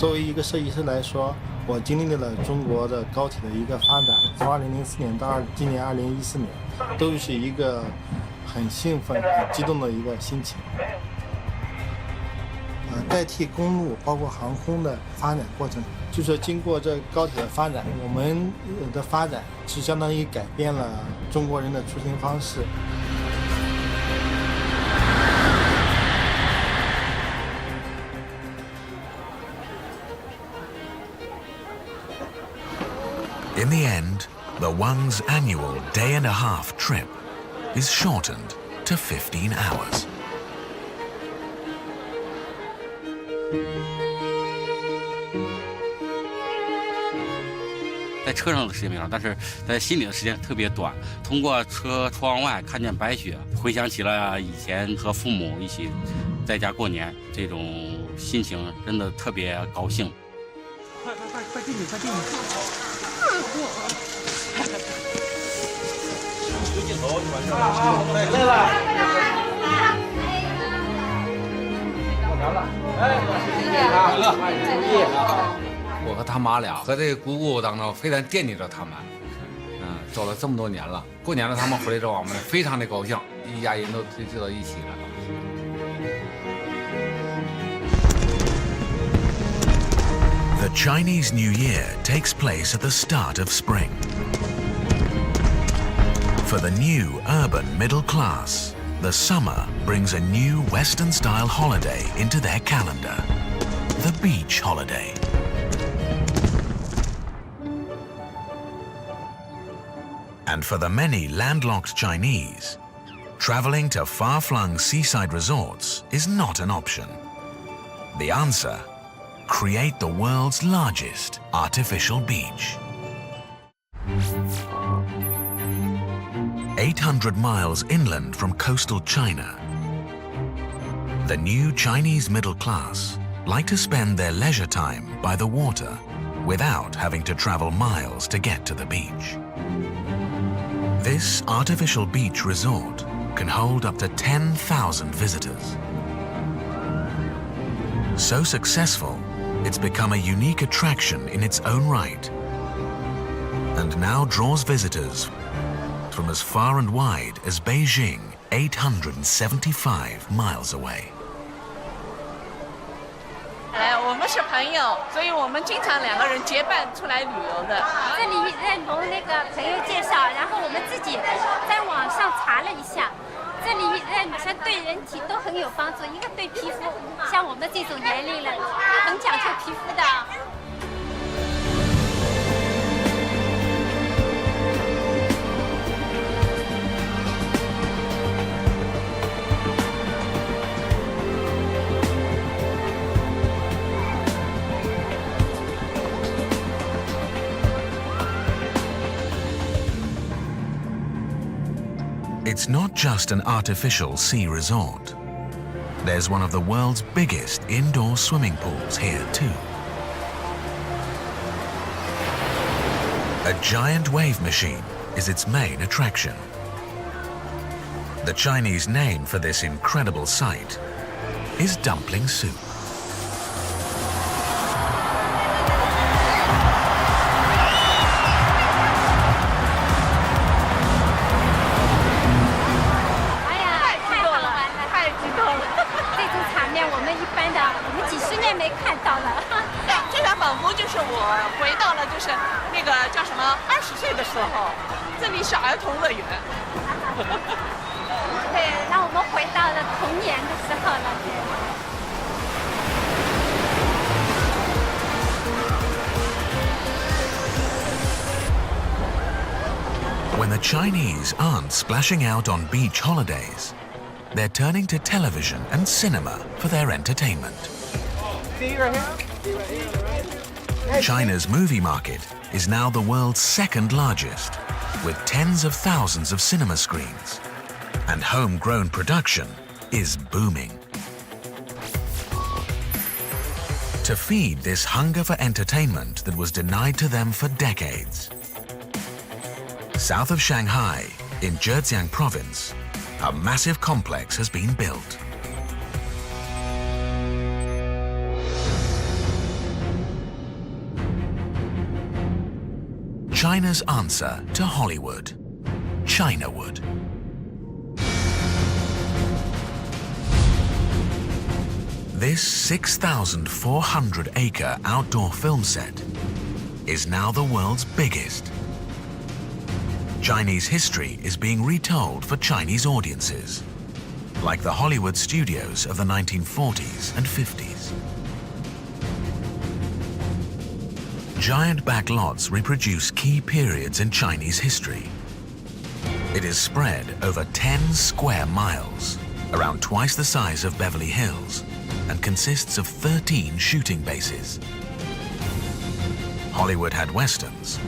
As 我经历了中国的高铁的一个发展，从2004年到今年2014年，都是一个很兴奋、很激动的一个心情。代替公路，包括航空的发展过程，就是说经过这高铁的发展，我们的发展是相当于改变了中国人的出行方式。In the end, the Wang's annual day-and-a-half trip is shortened to 15 hours. 在车上的时间没长，但是在心里的时间特别短。通过车窗外看见白雪，回想起了以前和父母一起在家过年，这种心情真的特别高兴。快进去，快进去！有镜头，来了。过年了，哎，快乐，注意啊！ 我和他妈俩和这姑姑当中非常惦记着他们，走了这么多年了，过年了他们回来之后，我们非常的高兴，一家人都聚到一起了。The Chinese New Year takes place at the start of spring. For the new urban middle class, the summer brings a new Western-style holiday into their calendar, the beach holiday. And for the many landlocked Chinese, traveling to far-flung seaside resorts is not an option. The answer: create the world's largest artificial beach. 800 miles inland from coastal China, the new Chinese middle class like to spend their leisure time by the water without having to travel miles to get to the beach. This artificial beach resort can hold up to 10,000 visitors. So successful, it's become a unique attraction in its own right, and now draws visitors from as far and wide as Beijing, 875 miles away. 我们是朋友，所以我们经常两个人结伴出来旅游的。这里认同那个朋友介绍，然后我们自己在网上查了一下，这里好像对人体都很有帮助，一个对皮肤，像我们这种年龄了，很讲究皮肤的。 It's not just an artificial sea resort. There's one of the world's biggest indoor swimming pools here too. A giant wave machine is its main attraction. The Chinese name for this incredible sight is dumpling soup. When the Chinese aren't splashing out on beach holidays, they're turning to television and cinema for their entertainment. China's movie market is now the world's second largest, with tens of thousands of cinema screens, and homegrown production is booming. To feed this hunger for entertainment that was denied to them for decades, south of Shanghai, in Zhejiang province, a massive complex has been built. China's answer to Hollywood, Chinawood. This 6,400-acre outdoor film set is now the world's biggest. Chinese history is being retold for Chinese audiences, like the Hollywood studios of the 1940s and 50s. giant back lots reproduce key periods in Chinese history. It is spread over 10 square miles, around twice the size of Beverly Hills, and consists of 13 shooting bases. Hollywood had westerns.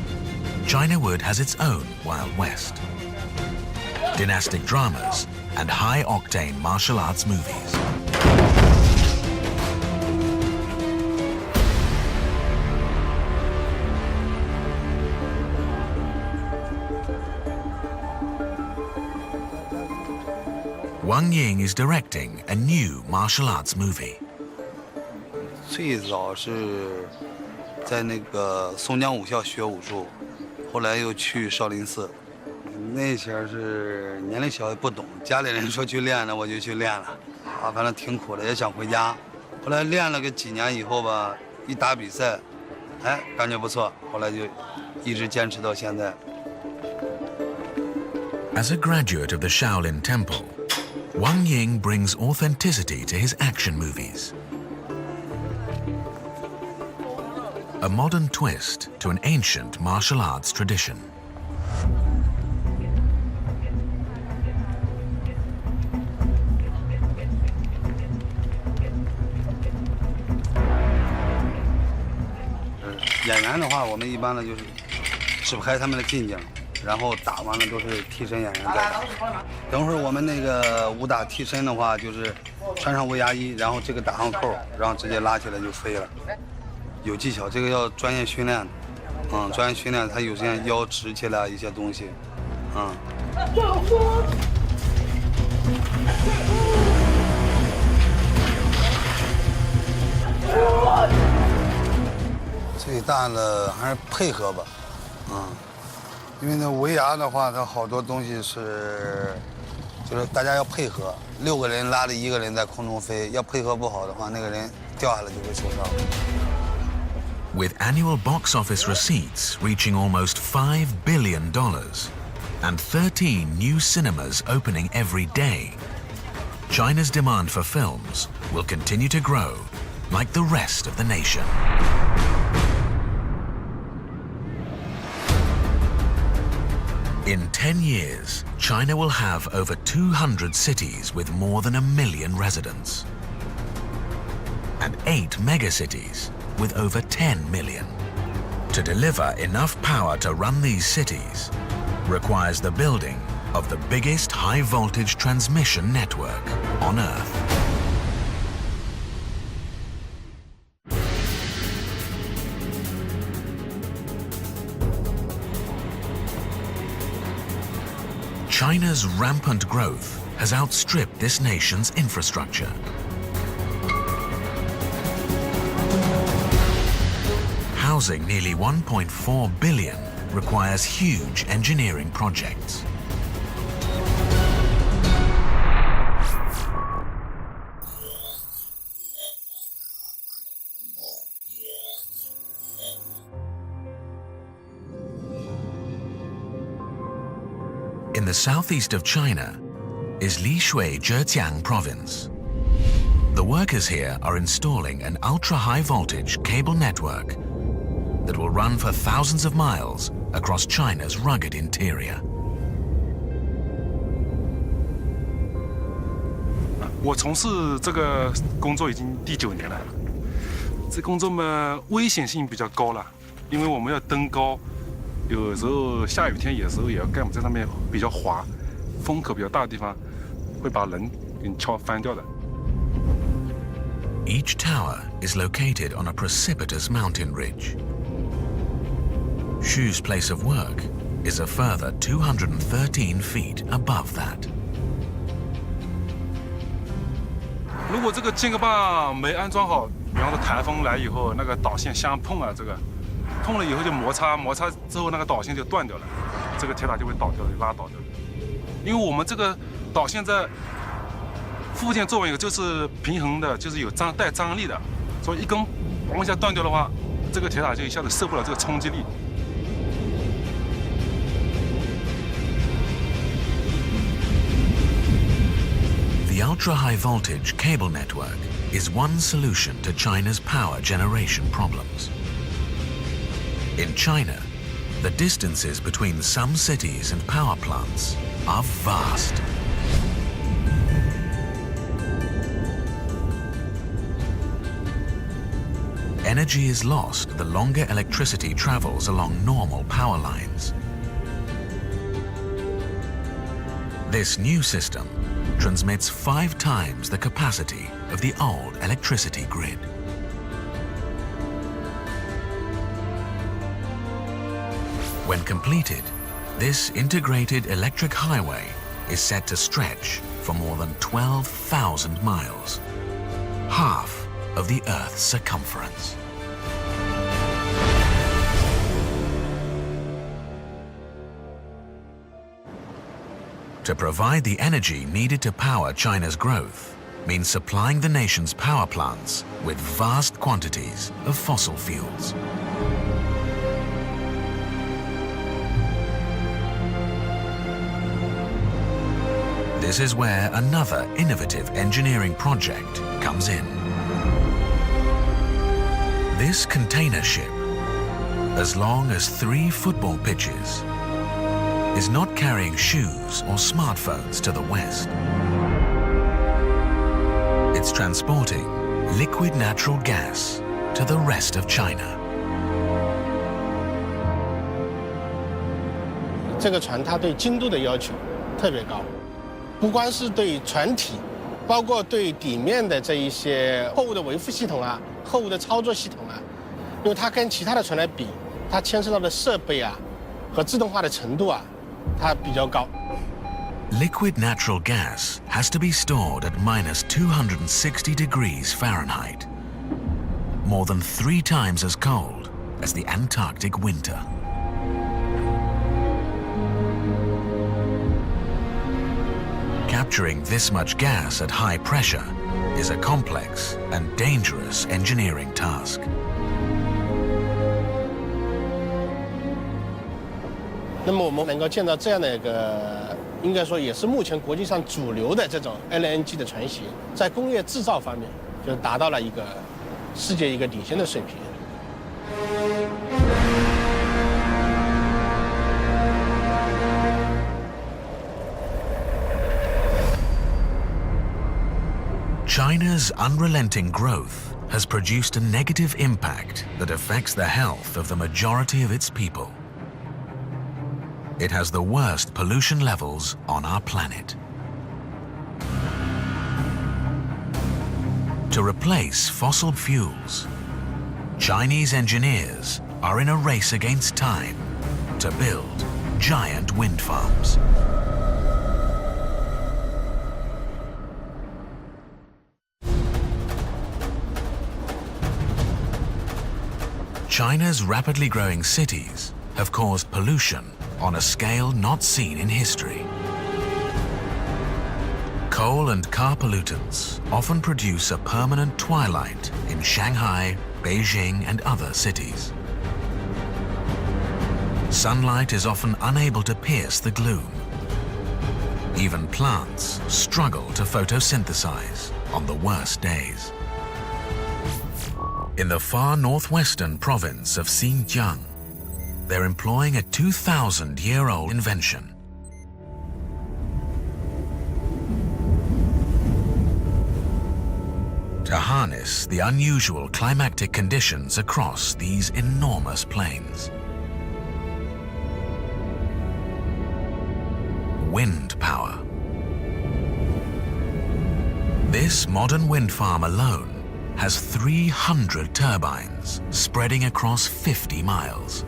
Chinawood has its own Wild West. Dynastic dramas and high-octane martial arts movies. Wang Ying is directing a new martial arts movie. 最早是在那个松江武校学武术，后来又去少林寺。那前是年龄小也不懂，家里人说去练了，我就去练了。啊，反正挺苦的，也想回家。后来练了个几年以后吧，一打比赛，哎，感觉不错，后来就一直坚持到现在。As a graduate of the Shaolin Temple, Wang Ying brings authenticity to his action movies. A modern twist to an ancient martial arts tradition. "演员的话，我们一般呢就是指不开他们的进境，然后打完了都是替身演员在打。等会儿我们那个武打替身的话，就是穿上威亚衣，然后这个打上扣，然后直接拉起来就飞了。有技巧，这个要专业训练的。专业训练，他有些腰直起来一些东西，最大的还是配合吧，因为那围牙的话，它好多东西就是大家要配合，6个人拉着1个人在空中飞，要配合不好的话，那个人掉下来就会受伤。With annual box office receipts reaching almost $5 billion and 13 new cinemas opening every day, China's demand for films will continue to grow like the rest of the nation. In 10 years, China will have over 200 cities with more than 1 million residents and 8 megacities with over 10 million. To deliver enough power to run these cities requires the building of the biggest high-voltage transmission network on Earth. China's rampant growth has outstripped this nation's infrastructure. Housing nearly 1.4 billion requires huge engineering projects. In the southeast of China is Lishui Zhejiang province. The workers here are installing an ultra-high voltage cable network that will run for thousands of miles across China's rugged interior. 我从事这个工作已经第9年了。这工作嘛，危险性比较高了，因为我们要登高，有时候下雨天有时候也要干，在上面比较滑，风口比较大的地方会把人给你敲翻掉的。Each tower is located on a precipitous mountain ridge. Shu's place of work is a further 213 feet above that. 如果这个间隔棒没安装好，比方说台风来以后，那个导线相碰啊，这个碰了以后就摩擦，摩擦之后那个导线就断掉了，这个铁塔就会倒掉，就拉倒掉了。因为我们这个导线在附件作为一个就是平衡的，就是有带张力的，所以一根往下断掉的话，这个铁塔就一下子受不了这个冲击力。The ultra-high voltage cable network is one solution to China's power generation problems. In China, the distances between some cities and power plants are vast. Energy is lost the longer electricity travels along normal power lines. This new system transmits 5 times the capacity of the old electricity grid. When completed, this integrated electric highway is set to stretch for more than 12,000 miles, half of the Earth's circumference. To provide the energy needed to power China's growth means supplying the nation's power plants with vast quantities of fossil fuels. This is where another innovative engineering project comes in. This container ship, as long as 3 football pitches, is not carrying shoes or smartphones to the West. It's transporting liquid natural gas to the rest of China. 这个船它对精度的要求特别高，不光是对船体，包括对底面的这一些货物的维护系统啊、货物的操作系统啊，因为它跟其他的船来比，它牵涉到的设备啊和自动化的程度啊，它比较高。 Liquid natural gas has to be stored at -260 degrees Fahrenheit, more than 3 times as cold as the Antarctic winter. Capturing this much gas at high pressure is a complex and dangerous engineering task. 那么我们能够建造这样的一个，应该说也是目前国际上主流的这种 LNG 的船型，在工业制造方面就达到了一个世界一个领先的水平。 China's unrelenting growth has produced a negative impact that affects the health of the majority of its people. It has the worst pollution levels on our planet. To replace fossil fuels, Chinese engineers are in a race against time to build giant wind farms. China's rapidly growing cities have caused pollution on a scale not seen in history. Coal and car pollutants often produce a permanent twilight in Shanghai, Beijing, and other cities. Sunlight is often unable to pierce the gloom. Even plants struggle to photosynthesize on the worst days. In the far northwestern province of Xinjiang, they're employing a 2,000-year-old invention. To harness the unusual climatic conditions across these enormous plains. Wind power. This modern wind farm alone has 300 turbines spreading across 50 miles.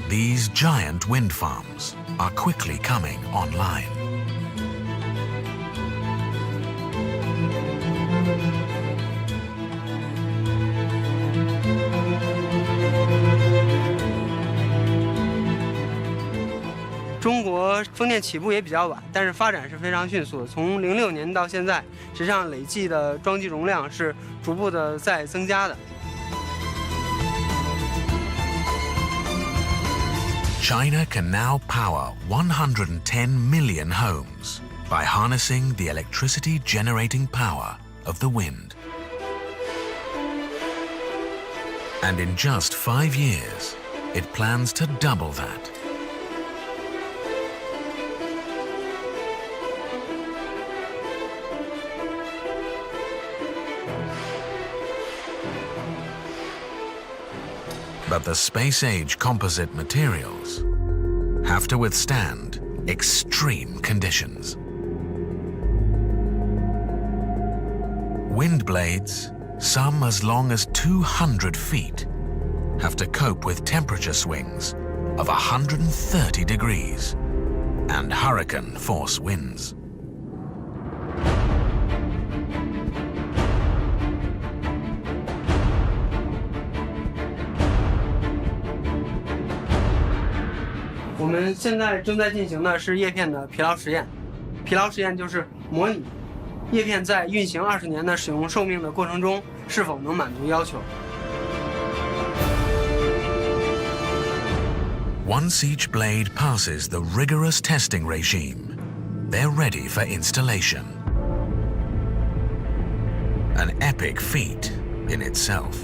These giant wind farms are quickly coming online. "中国风电起步也比较晚，但是发展是非常迅速的。从06年到现在，实际上累计的装机容量是逐步的在增加的。China can now power 110 million homes by harnessing the electricity generating power of the wind. And in just 5 years, it plans to double that. But the space-age composite materials have to withstand extreme conditions. Wind blades, some as long as 200 feet, have to cope with temperature swings of 130 degrees and hurricane force winds. 我们现在正在进行的是叶片的疲劳实验。疲劳实验就是模拟叶片在运行20年的使用寿命的过程中是否能满足要求。 Once each blade passes the rigorous testing regime, they're ready for installation. An epic feat in itself.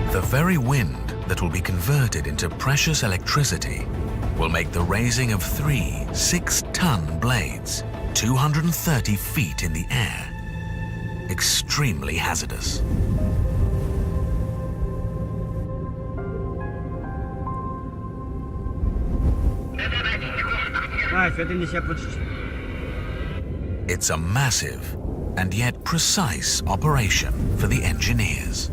The very wind that will be converted into precious electricity will make the raising of 3 6-ton blades 230 feet in the air extremely hazardous. It's a massive and yet precise operation for the engineers.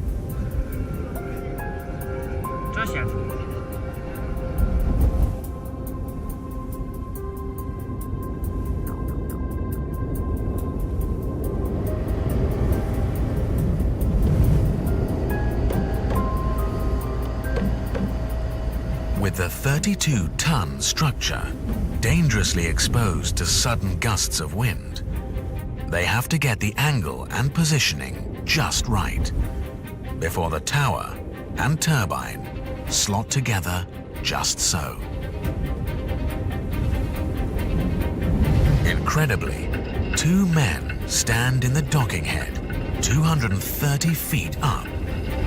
With the 32-ton structure dangerously exposed to sudden gusts of wind, they have to get the angle and positioning just right before the tower and turbine slot together just so. Incredibly, 2 men stand in the docking head 230 feet up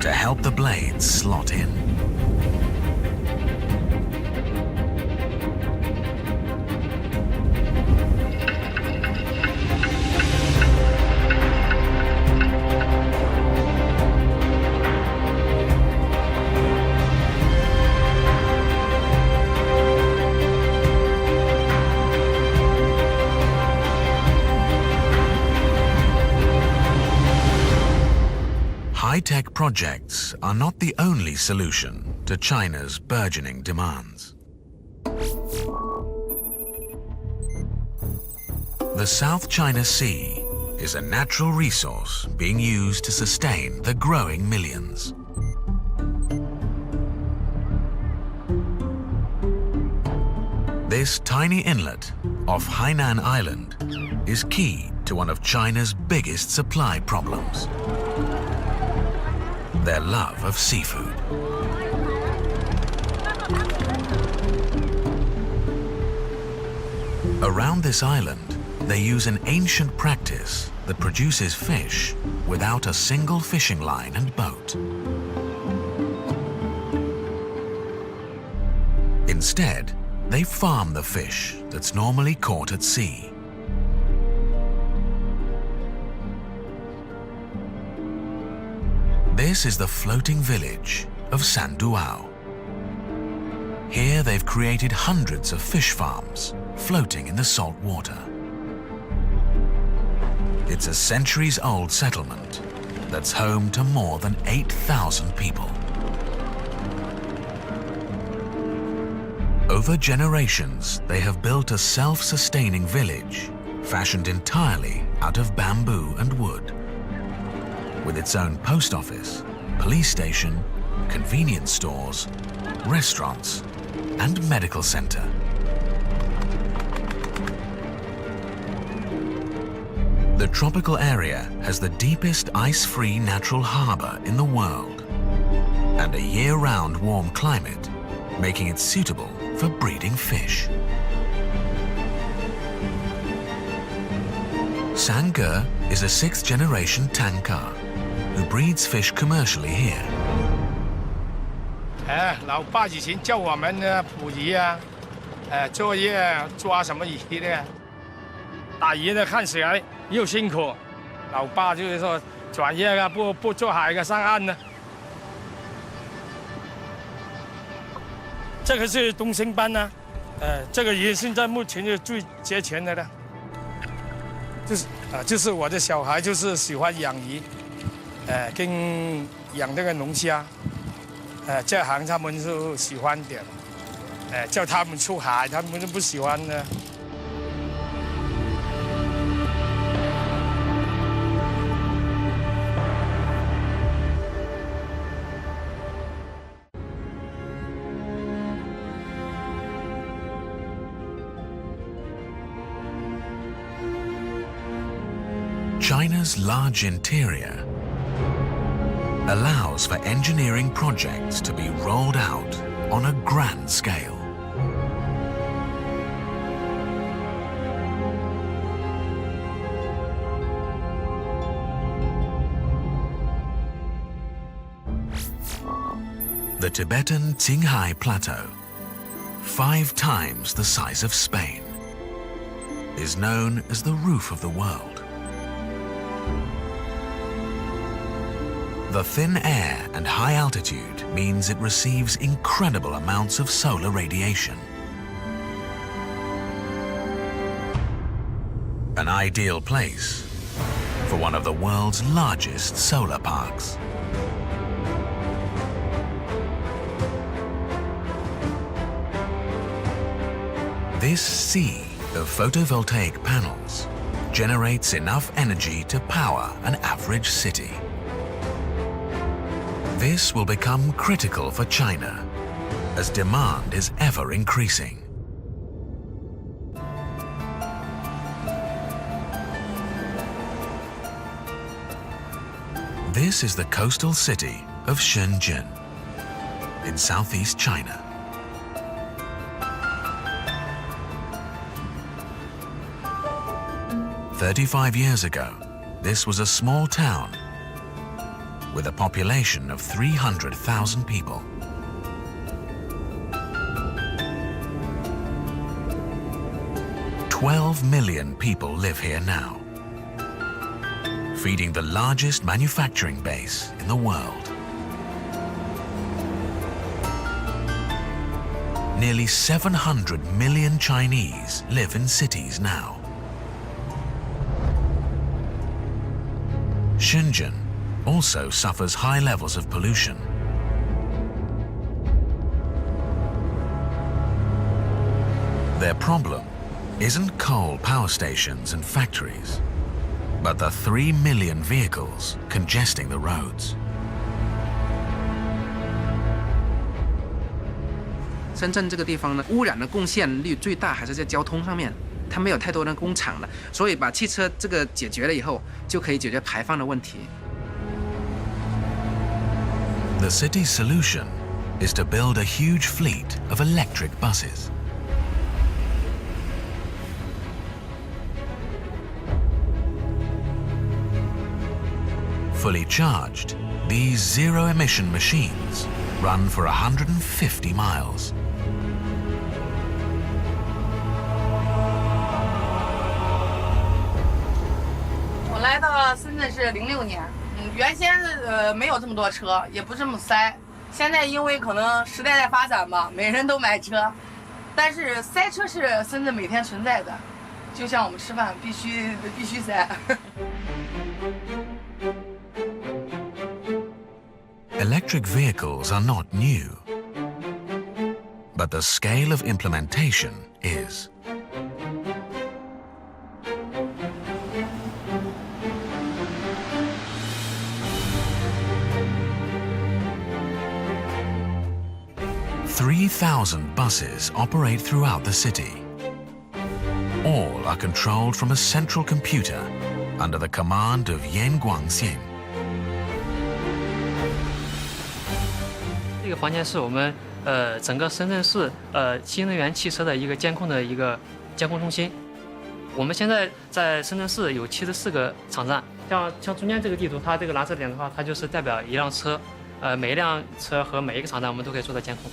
to help the blades slot in. High-tech projects are not the only solution to China's burgeoning demands. The South China Sea is a natural resource being used to sustain the growing millions. This tiny inlet off Hainan Island is key to one of China's biggest supply problems: their love of seafood. Around this island, they use an ancient practice that produces fish without a single fishing line and boat. Instead, they farm the fish that's normally caught at sea. This is the floating village of Sanduao. Here they've created hundreds of fish farms floating in the salt water. It's a centuries-old settlement that's home to more than 8,000 people. Over generations, they have built a self-sustaining village fashioned entirely out of bamboo and wood, with its own post office, police station, convenience stores, restaurants, and medical center. The tropical area has the deepest ice-free natural harbor in the world and a year-round warm climate, making it suitable for breeding fish. Sangge is a sixth-generation tanker who breeds fish commercially here. 老爸以前教我们呢捕鱼啊，作业抓什么鱼的，打鱼的看起来又辛苦，老爸就是说转业啊，不做海个上岸呢。这个是东星斑呢，这个鱼现在目前是最值钱的了。就是我的小孩就是喜欢养鱼，跟养那个龙虾，这行他们就喜欢点，叫他们出海，他们就不喜欢呢。China's large interior allows for engineering projects to be rolled out on a grand scale. The Tibetan Qinghai Plateau, 5 times the size of Spain, is known as the roof of the world. The thin air and high altitude means it receives incredible amounts of solar radiation. An ideal place for one of the world's largest solar parks. This sea of photovoltaic panels generates enough energy to power an average city. This will become critical for China as demand is ever increasing. This is the coastal city of Shenzhen in southeast China. "35 years ago, this was a small town with a population of 300,000 people. "12 million people live here now, feeding the largest manufacturing base in the world. Nearly 700 million Chinese live in cities now. Shenzhen also suffers high levels of pollution. Their problem isn't coal power stations and factories, but the 3 million vehicles congesting the roads. 深圳这个地方呢，污染的贡献率最大还是在交通上面，它没有太多的工厂了，所以把汽车这个解决了以后，就可以解决排放的问题。The city's solution is to build a huge fleet of electric buses. Fully charged, these zero-emission machines run for 150 miles. 我来到深圳是06年，原先没有这么多车，也不这么塞。现在因为可能时代在发展吧，每人都买车，但是塞车是深圳每天存在的，就像我们吃饭必须塞。Electric vehicles are not new, but the scale of implementation is. 3,000 buses operate throughout the city. All are controlled from a central computer under the command of Yan Guangxing. 这个房间是我们整个深圳市新能源汽车的一个监控中心。我们现在在深圳市有74个场站，像中间这个地图，它这个蓝色点的话，它就是代表一辆车，每一辆车和每一个场站我们都可以做到监控。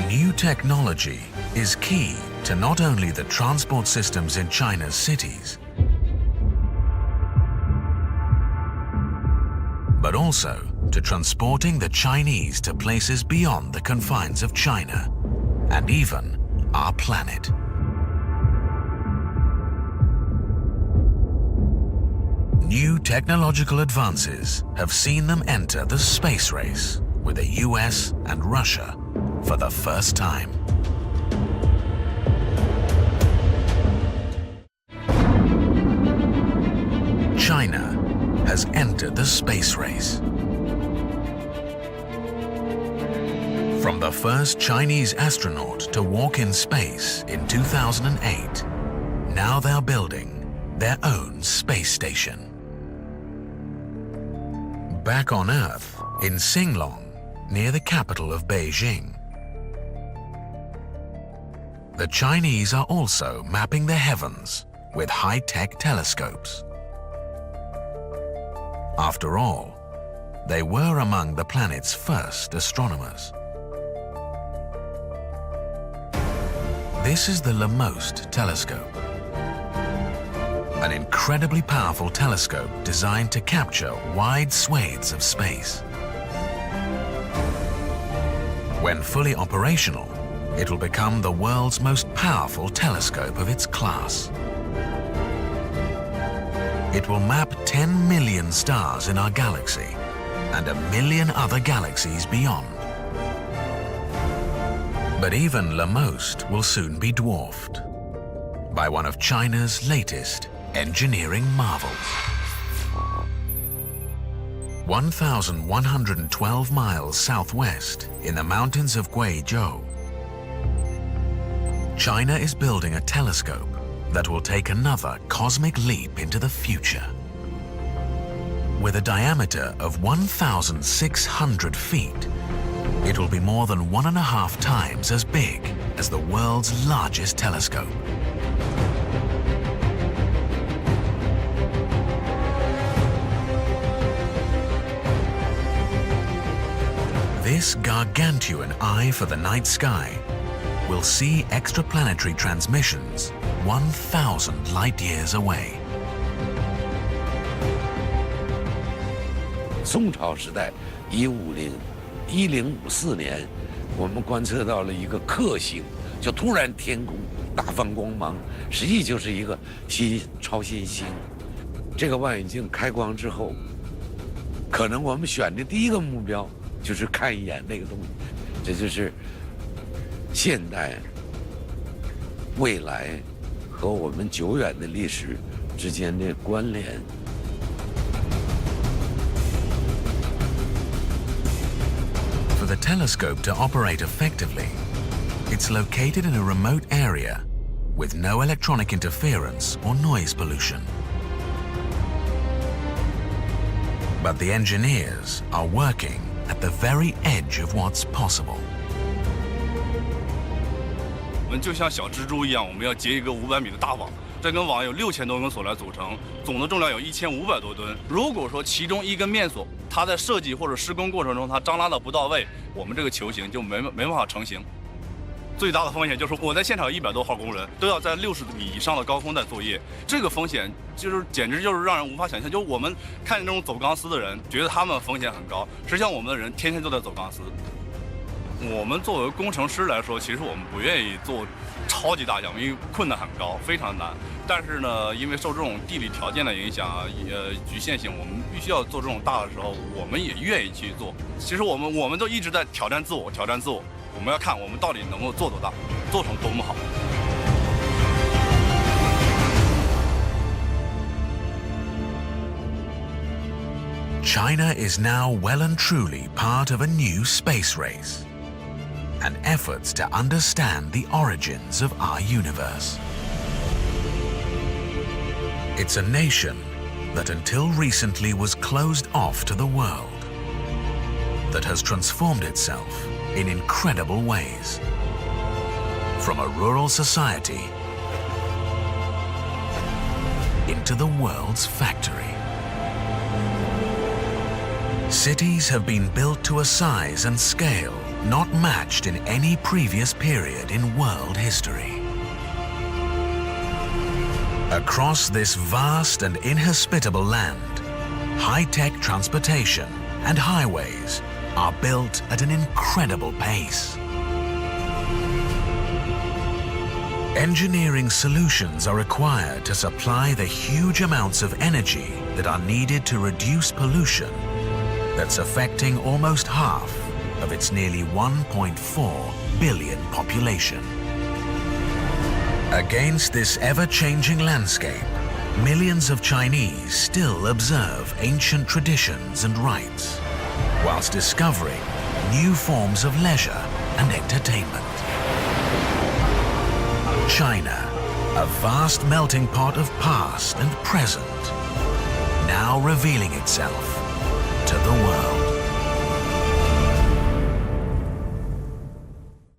New technology is key to not only the transport systems in China's cities, but also to transporting the Chinese to places beyond the confines of China and even our planet. New technological advances have seen them enter the space race with the US and Russia for the first time. China has entered the space race. From the first Chinese astronaut to walk in space in 2008, now they're building their own space station. Back on Earth, in Xinglong, near the capital of Beijing, the Chinese are also mapping the heavens with high-tech telescopes. After all, they were among the planet's first astronomers. This is the Lamoste telescope, an incredibly powerful telescope designed to capture wide swathes of space. When fully operational, it will become the world's most powerful telescope of its class. It will map 10 million stars in our galaxy and 1 million other galaxies beyond. But even Lamoste will soon be dwarfed by one of China's latest engineering marvels. 1,112 miles southwest in the mountains of Guizhou, China is building a telescope that will take another cosmic leap into the future. With a diameter of 1,600 feet, it will be more than 1.5 times as big as the world's largest telescope. This gargantuan eye for the night sky will see extraplanetary transmissions 1,000 light years away. 宋朝时代，1054年，我们观测到了一个克星，就突然天空大放光芒，实际就是一个超新星。这个望远镜开光之后，可能我们选的第一个目标就是看一眼那个东西，这就是现代、未来和我们久远的历史之间的关联。For the telescope to operate effectively, it's located in a remote area with no electronic interference or noise pollution. But the engineers are working at the very edge of what's possible. 我们就像小蜘蛛一样，我们要结一个500米的大网，这根网有6000多根锁来组成，总的重量有1500多吨。如果说其中一根面锁，它在设计或者施工过程中它张拉的不到位，我们这个球形就没办法成型。最大的风险就是我在现场100多号工人都要在60米以上的高空在作业，这个风险简直就是让人无法想象。就我们看见那种走钢丝的人，觉得他们风险很高，实际上我们的人天天都在走钢丝。我们作为工程师来说，其实我们不愿意做超级大项目，因为困难很高，非常难。但是呢，因为受这种地理条件的影响局限性，我们必须要做这种大的时候，我们也愿意去做。其实我们都一直在挑战自我，挑战自我。我们要看我们到底能够做多大，做成多么好。China is now well and truly part of a new space race, and efforts to understand the origins of our universe. It's a nation that until recently was closed off to the world, that has transformed itself in incredible ways. From a rural society into the world's factory. Cities have been built to a size and scale not matched in any previous period in world history. Across this vast and inhospitable land, high-tech transportation and highways are built at an incredible pace. Engineering solutions are required to supply the huge amounts of energy that are needed to reduce pollution that's affecting almost half of its nearly 1.4 billion population. Against this ever-changing landscape, millions of Chinese still observe ancient traditions and rites, whilst discovering new forms of leisure and entertainment. China, a vast melting pot of past and present, now revealing itself to the world.